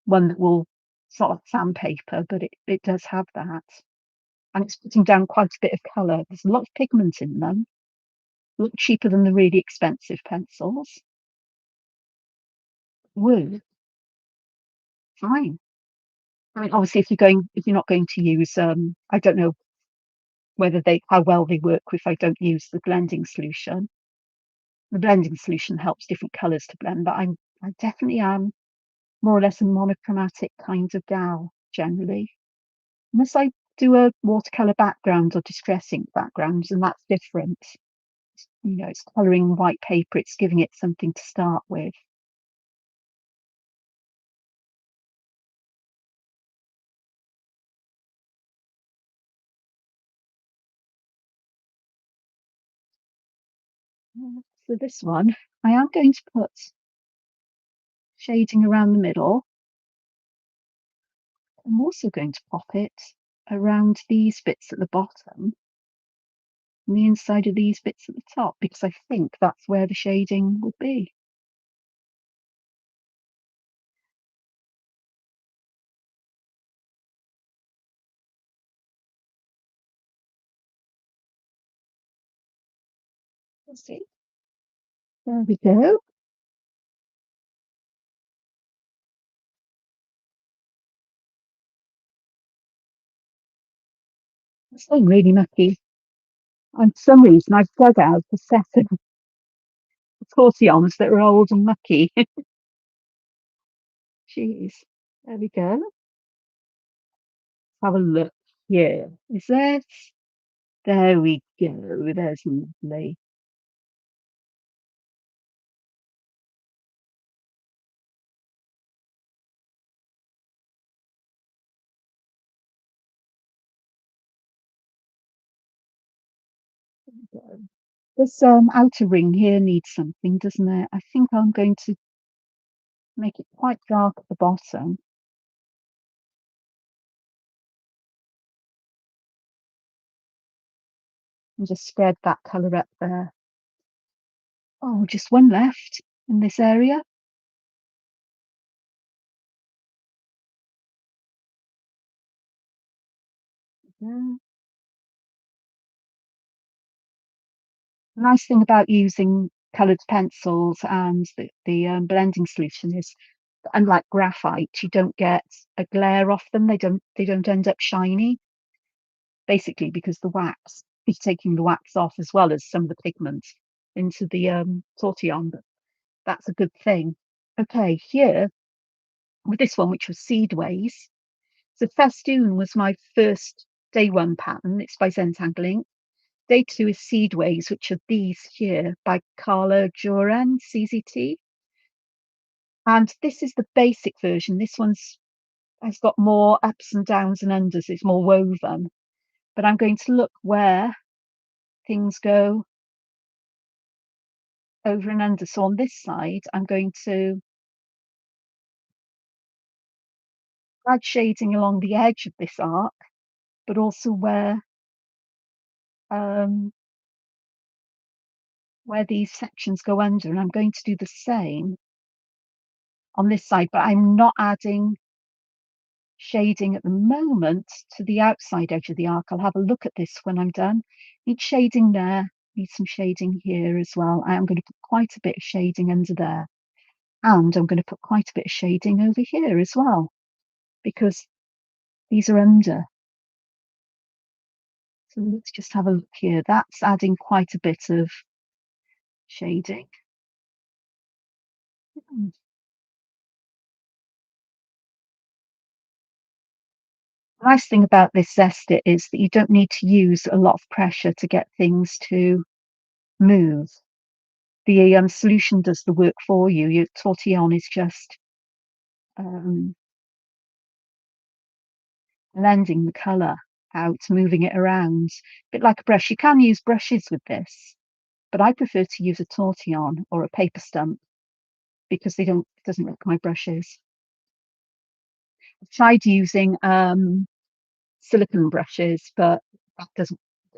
one that will. It's not like sandpaper, but it does have that, and it's putting down quite a bit of colour. There's a lot of pigment in them. Look cheaper than the really expensive pencils. Woo, fine. I mean, obviously, if you're not going to use, I don't know how well they work if I don't use the blending solution. The blending solution helps different colours to blend, but I definitely am more or less a monochromatic kind of gal generally. Unless I do a watercolour background or distress ink background, and that's different. It's colouring white paper, it's giving it something to start with. So this one, I am going to put shading around the middle. I'm also going to pop it around these bits at the bottom and the inside of these bits at the top because I think that's where the shading will be. Let's see. There we go. It's getting really mucky. And for some reason, I've dug out a set of tortillons that are old and mucky. Jeez. There we go. Let's have a look here. Is this? There we go. There's lovely. This outer ring here needs something, doesn't it? I think I'm going to make it quite dark at the bottom and just spread that colour up there. Oh, just one left in this area. Yeah. The nice thing about using coloured pencils and the blending solution is, unlike graphite, you don't get a glare off them. They don't end up shiny, basically because the wax is taking the wax off as well as some of the pigment into the tortillon. But that's a good thing. Okay, here with this one, which was Seedways. So Festoon was my first day one pattern. It's by Zentangle. Day two is Seedways, which are these here by Carla Joran, CZT. And this is the basic version. This one's has got more ups and downs and unders. It's more woven. But I'm going to look where things go over and under. So on this side, I'm going to add shading along the edge of this arc, but also where where these sections go under, and I'm going to do the same on this side, but I'm not adding shading at the moment to the outside edge of the arc. I'll have a look at this when I'm done. Need shading there, need some shading here as well. I am going to put quite a bit of shading under there, and I'm going to put quite a bit of shading over here as well, because these are under. So let's just have a look here. That's adding quite a bit of shading. The nice thing about this zester is that you don't need to use a lot of pressure to get things to move. The solution does the work for you. Your tortillon is just um, blending the colour out, moving it around, a bit like a brush. You can use brushes with this, but I prefer to use a tortillon or a paper stump because it doesn't work my brushes. I've tried using silicone brushes, but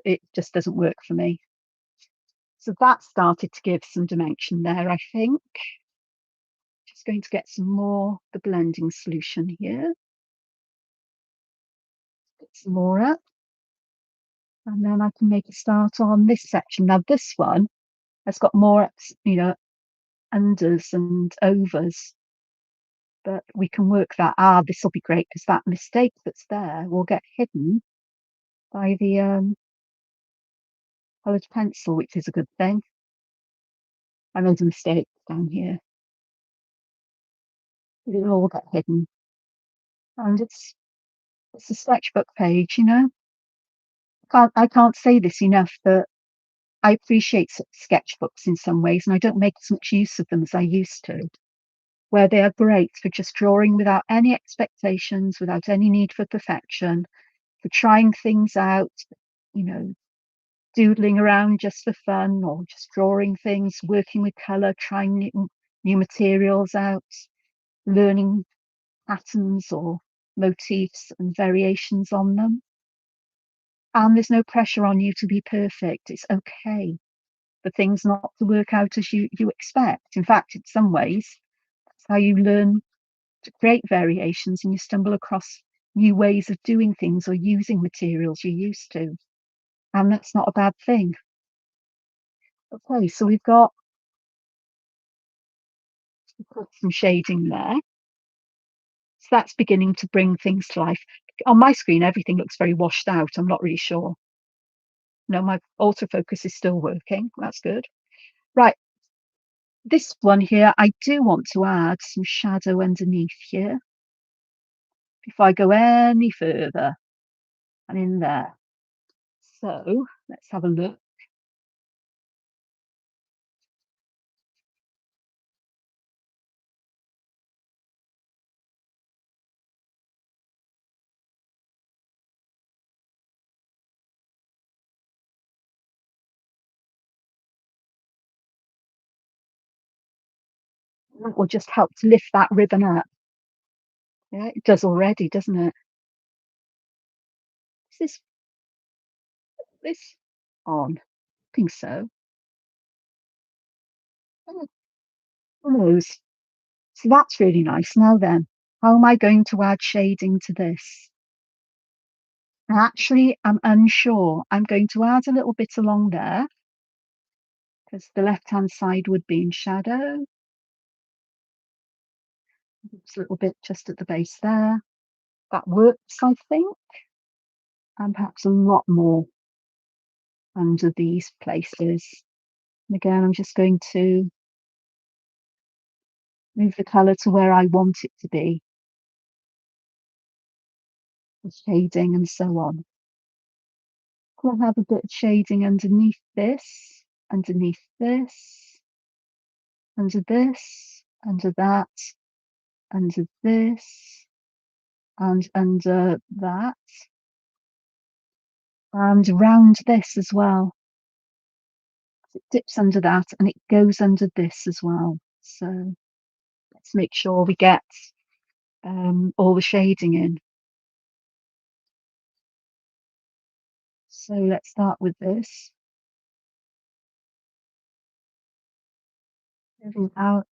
it just doesn't work for me. So that started to give some dimension there, I think. Just going to get some more the blending solution here. Get some more up. And then I can make a start on this section. Now this one has got more, unders and overs, but we can work that. This will be great because that mistake that's there will get hidden by the coloured pencil, which is a good thing. I made a mistake down here. It'll all get hidden. And it's a sketchbook page, I can't say this enough that I appreciate sketchbooks in some ways, and I don't make as much use of them as I used to, where they are great for just drawing without any expectations, without any need for perfection, for trying things out, you know, doodling around just for fun, or just drawing things, working with colour, trying new materials out, learning patterns or motifs and variations on them. And there's no pressure on you to be perfect. It's okay for things not to work out as you expect. In fact, in some ways, that's how you learn to create variations, and you stumble across new ways of doing things or using materials you're used to. And that's not a bad thing. Okay, so we've put some shading there. So that's beginning to bring things to life. On my screen, everything looks very washed out. I'm not really sure. No, my autofocus is still working. That's good. Right, this one here, I do want to add some shadow underneath here before I go any further and in there. So let's have a look. That will just help to lift that ribbon up. Yeah, it does already, doesn't it? Is this on? I think so. Oh, who knows? So that's really nice. Now then, how am I going to add shading to this? Actually, I'm unsure. I'm going to add a little bit along there because the left-hand side would be in shadow. Just a little bit just at the base there. That works, I think. And perhaps a lot more under these places. And again, I'm just going to move the colour to where I want it to be. The shading and so on. We'll have a bit of shading underneath this, underneath this, under this, under that, under this, and under that, and around this as well. It dips under that and it goes under this as well. So let's make sure we get all the shading in. So let's start with this. Moving out.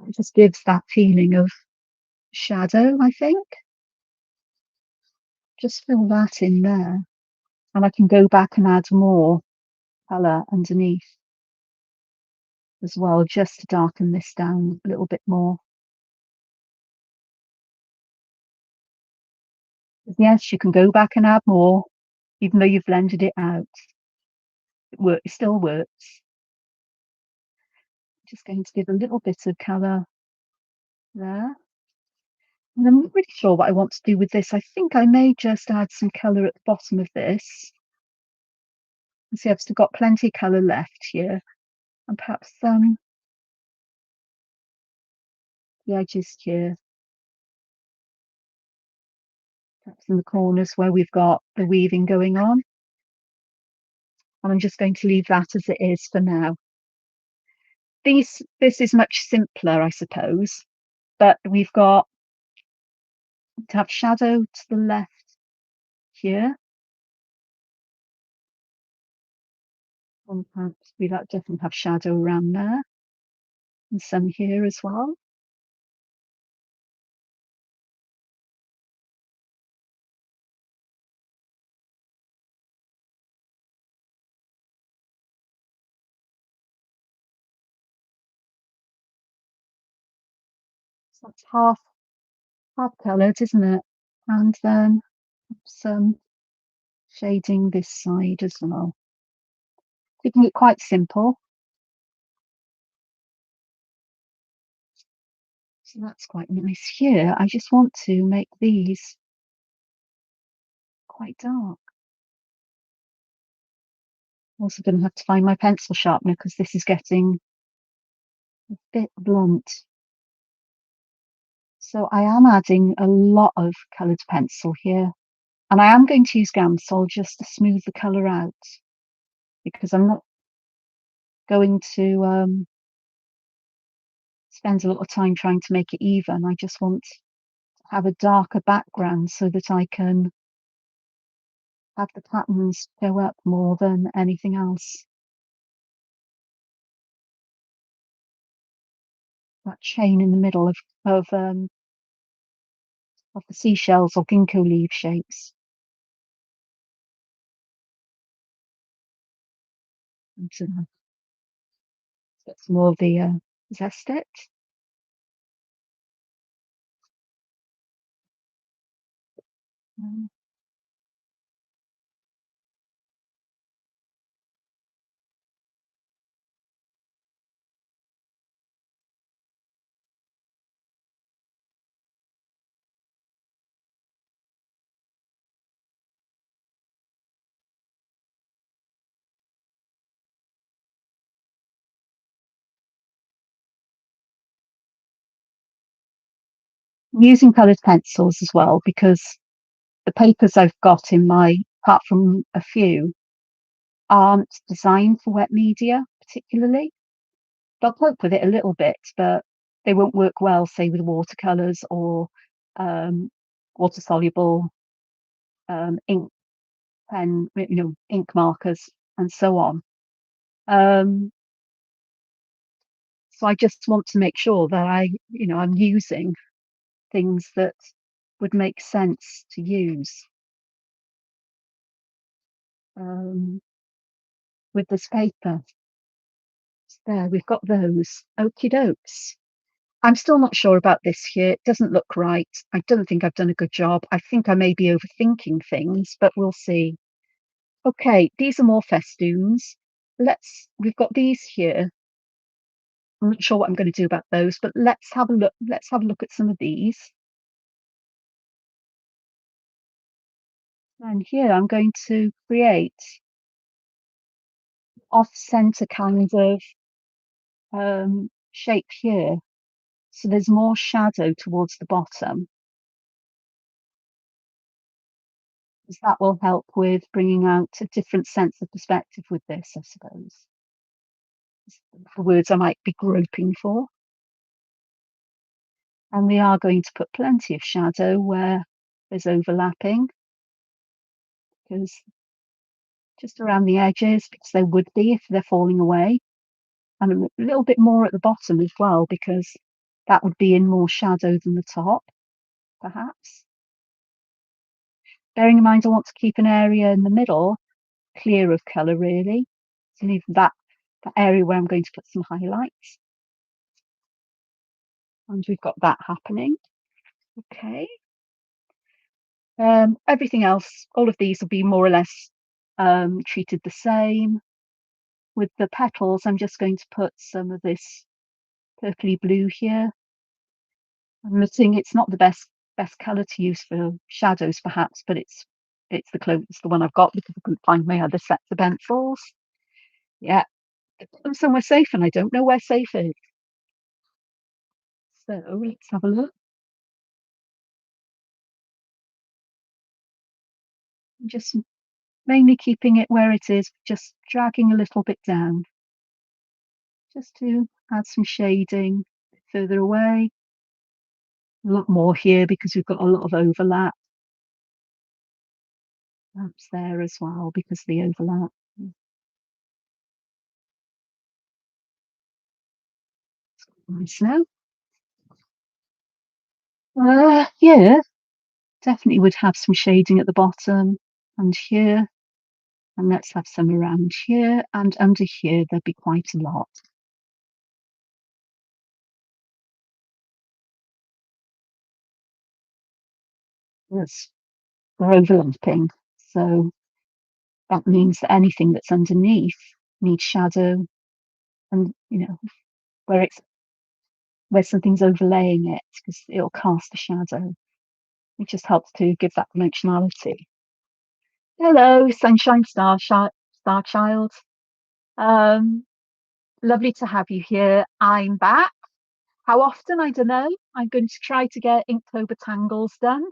It just gives that feeling of shadow, I think. Just fill that in there. And I can go back and add more colour underneath as well, just to darken this down a little bit more. Yes, you can go back and add more, even though you've blended it out. It still works. Just going to give a little bit of colour there. And I'm not really sure what I want to do with this. I think I may just add some colour at the bottom of this. You see, I've still got plenty of colour left here. And perhaps the edges here. Perhaps in the corners where we've got the weaving going on. And I'm just going to leave that as it is for now. This is much simpler, I suppose, but we've got to have shadow to the left here. And perhaps we definitely have shadow around there. And some here as well. So that's half coloured, isn't it? And then some shading this side as well. Keeping it quite simple. So that's quite nice. Here, I just want to make these quite dark. I'm also going to have to find my pencil sharpener because this is getting a bit blunt. So I am adding a lot of coloured pencil here. And I am going to use Gamsol just to smooth the colour out because I'm not going to spend a lot of time trying to make it even. I just want to have a darker background so that I can have the patterns show up more than anything else. That chain in the middle of the seashells or ginkgo leaf shapes. And so get some more of the zest it. Um, I'm using coloured pencils as well because the papers I've got in my, apart from a few, aren't designed for wet media particularly. They'll cope with it a little bit, but they won't work well, say, with watercolours or water soluble ink pen, ink markers and so on. So I just want to make sure that I'm using things that would make sense to use with this paper. So there, we've got those. Okie dokes. I'm still not sure about this here. It doesn't look right. I don't think I've done a good job. I think I may be overthinking things, but we'll see. Okay, these are more festoons. We've got these here. I'm not sure what I'm going to do about those, but let's have a look. Let's have a look at some of these. And here I'm going to create off-center kind of shape here. so there's more shadow towards the bottom. Because that will help with bringing out a different sense of perspective with this, I suppose. The words I might be groping for. And we are going to put plenty of shadow where there's overlapping, because just around the edges, because there would be if they're falling away, and a little bit more at the bottom as well, because that would be in more shadow than the top, perhaps. Bearing in mind, I want to keep an area in the middle clear of colour, really. So leave that area where I'm going to put some highlights. And we've got that happening. Okay. Everything else, all of these will be more or less treated the same. With the petals, I'm just going to put some of this purpley blue here. I'm admitting it's not the best colour to use for shadows, perhaps, but it's the one I've got because I couldn't find my other sets of pencils. Yeah, I put them somewhere safe, and I don't know where safe is. So let's have a look. I'm just mainly keeping it where it is, just dragging a little bit down, just to add some shading further away. A lot more here because we've got a lot of overlap. Perhaps there as well because of the overlap. Nice now. Yeah, definitely would have some shading at the bottom and here. And let's have some around here and under here. There'd be quite a lot. Yes, they're overlapping. So that means that anything that's underneath needs shadow, and where it's where something's overlaying it, because it'll cast a shadow. It just helps to give that dimensionality. Hello, Sunshine Star Child. Um, Lovely to have you here. I'm back. How often? I don't know. I'm going to try to get Inktober Tangles done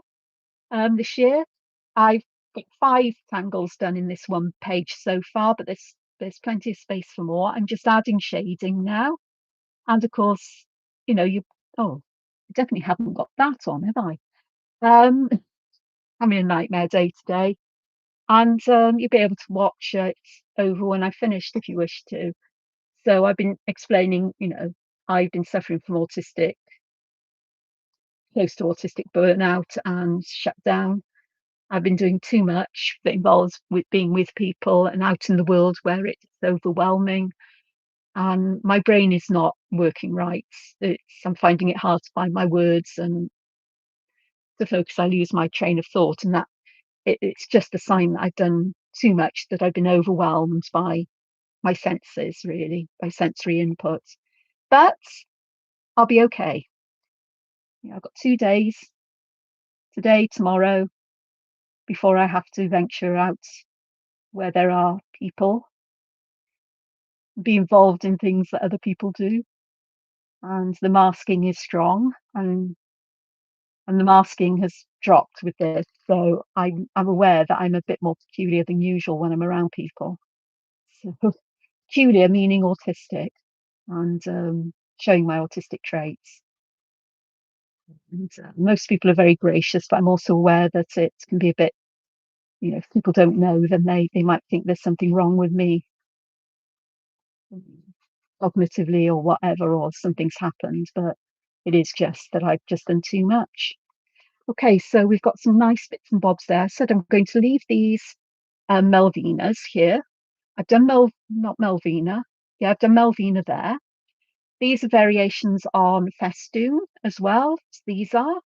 this year. I've got 5 tangles done in this one page so far, but there's plenty of space for more. I'm just adding shading now. And of course, you oh, I definitely haven't got that on, have I? Having a nightmare day today. And you'll be able to watch it over when I finished if you wish to. So I've been explaining, I've been suffering from close to autistic burnout and shut down. I've been doing too much that involves with being with people and out in the world where it's overwhelming. And my brain is not working right. I'm finding it hard to find my words and to focus. I lose my train of thought, and it's just a sign that I've done too much, that I've been overwhelmed by my senses, really, by sensory input. But I'll be okay. I've got 2 days, today, tomorrow, before I have to venture out where there are people, be involved in things that other people do. And the masking is strong, and the masking has dropped with this. So I'm aware that I'm a bit more peculiar than usual when I'm around people. So peculiar meaning autistic, and showing my autistic traits. And most people are very gracious, but I'm also aware that it can be a bit, if people don't know, then they might think there's something wrong with me cognitively or whatever, or something's happened, but it is just that I've just done too much. Okay, so we've got some nice bits and bobs there. I said I'm going to leave these Melvinas here. I've done not Melvina. Yeah, I've done Melvina there. These are variations on festoon as well. These are.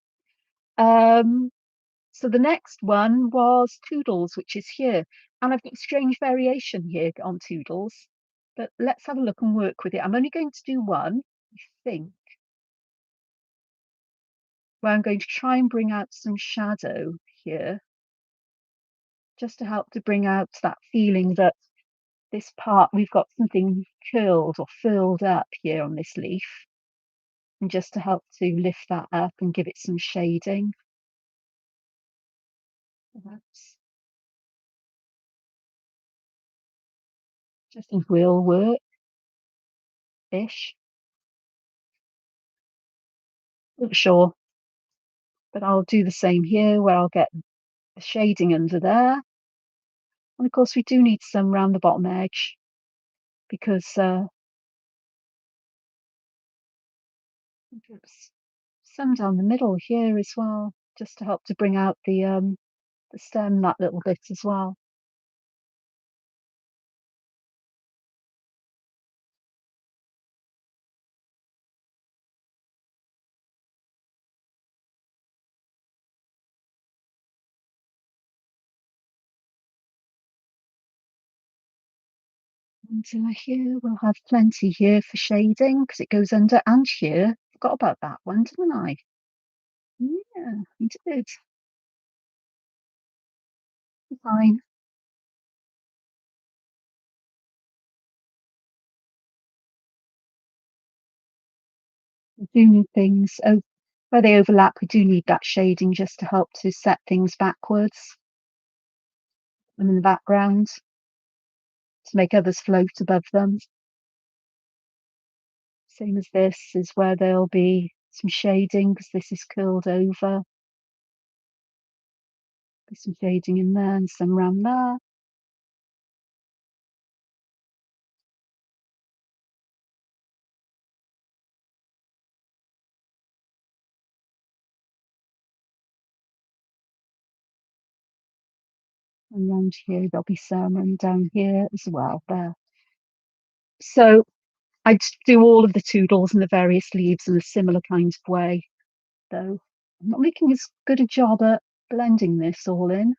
So the next one was Toodles, which is here. And I've got a strange variation here on Toodles. But let's have a look and work with it. I'm only going to do one, I think, where I'm going to try and bring out some shadow here, just to help to bring out that feeling that this part, we've got something curled or furled up here on this leaf. and just to help to lift that up and give it some shading. Perhaps just think will work-ish. Not sure, but I'll do the same here where I'll get the shading under there. And of course we do need some round the bottom edge because oops, some down the middle here as well, just to help to bring out the stem that little bit as well. And here we'll have plenty here for shading because it goes under and here. Forgot about that one, didn't I? Yeah, I did. Fine. We do need things. Oh, where they overlap, we do need that shading just to help to set things backwards and in the background to make others float above them. Same as this is where there'll be some shading because this is curled over. There's some shading in there and some around there. And around here there'll be some, and down here as well there. So I'd do all of the toodles and the various leaves in a similar kind of way, though I'm not making as good a job at blending this all in.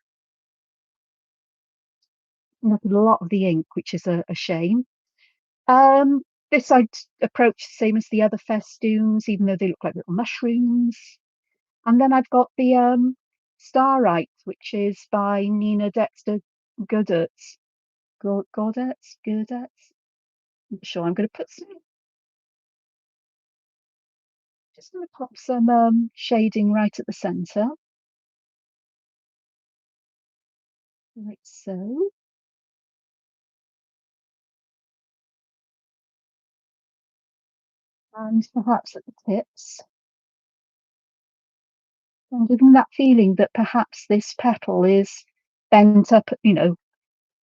Not a lot of the ink, which is a shame. Um, this I'd approach the same as the other festoons, even though they look like little mushrooms. And then I've got the Starlight, which is by Nina Dexter Goodets. Goodets? I'm not sure. I'm going to put some, just going to pop some shading right at the centre. Like so. And perhaps at the tips. I'm giving that feeling that perhaps this petal is bent up,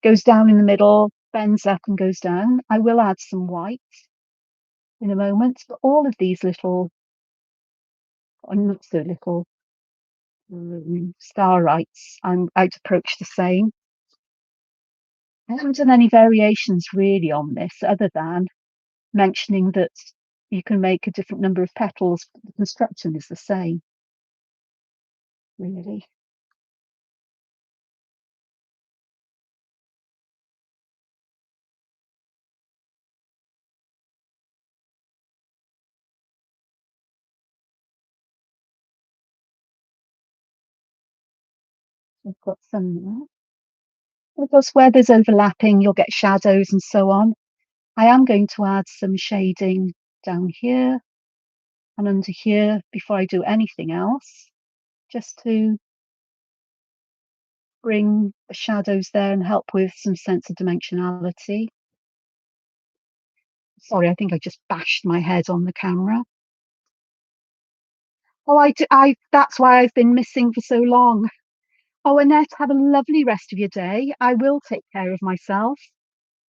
goes down in the middle, bends up and goes down. I will add some white in a moment, but all of these little, or not so little, starlights, I'd approach the same. I haven't done any variations really on this other than mentioning that you can make a different number of petals, but the construction is the same, really. I've got some there. Of course, where there's overlapping, you'll get shadows and so on. I am going to add some shading down here and under here before I do anything else, just to bring the shadows there and help with some sense of dimensionality. Sorry, I think I just bashed my head on the camera. Oh, that's why I've been missing for so long. Oh, Annette, have a lovely rest of your day. I will take care of myself.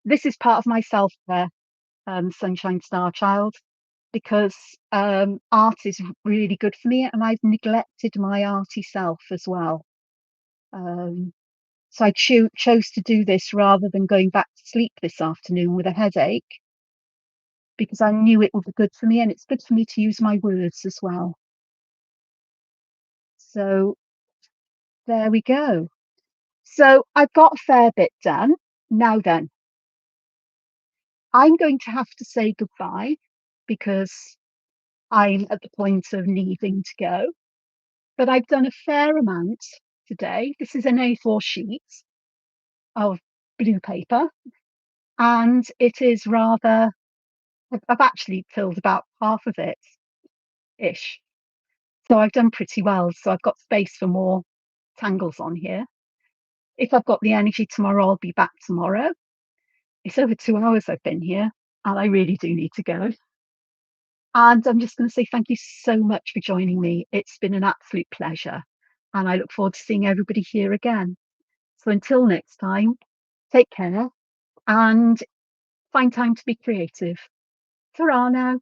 This is part of my self-care, Sunshine Star Child, because art is really good for me and I've neglected my arty self as well. So I chose to do this rather than going back to sleep this afternoon with a headache because I knew it would be good for me and it's good for me to use my words as well. So there we go. So I've got a fair bit done. Now then, I'm going to have to say goodbye because I'm at the point of needing to go. But I've done a fair amount today. This is an A4 sheet of blue paper, and it is rather, I've actually filled about half of it. ish. So I've done pretty well. So I've got space for more tangles on here. If I've got the energy tomorrow, I'll be back tomorrow. It's over 2 hours I've been here, and I really do need to go. And I'm just going to say thank you so much for joining me. It's been an absolute pleasure. And I look forward to seeing everybody here again. So until next time, take care and find time to be creative. Ta-ra now.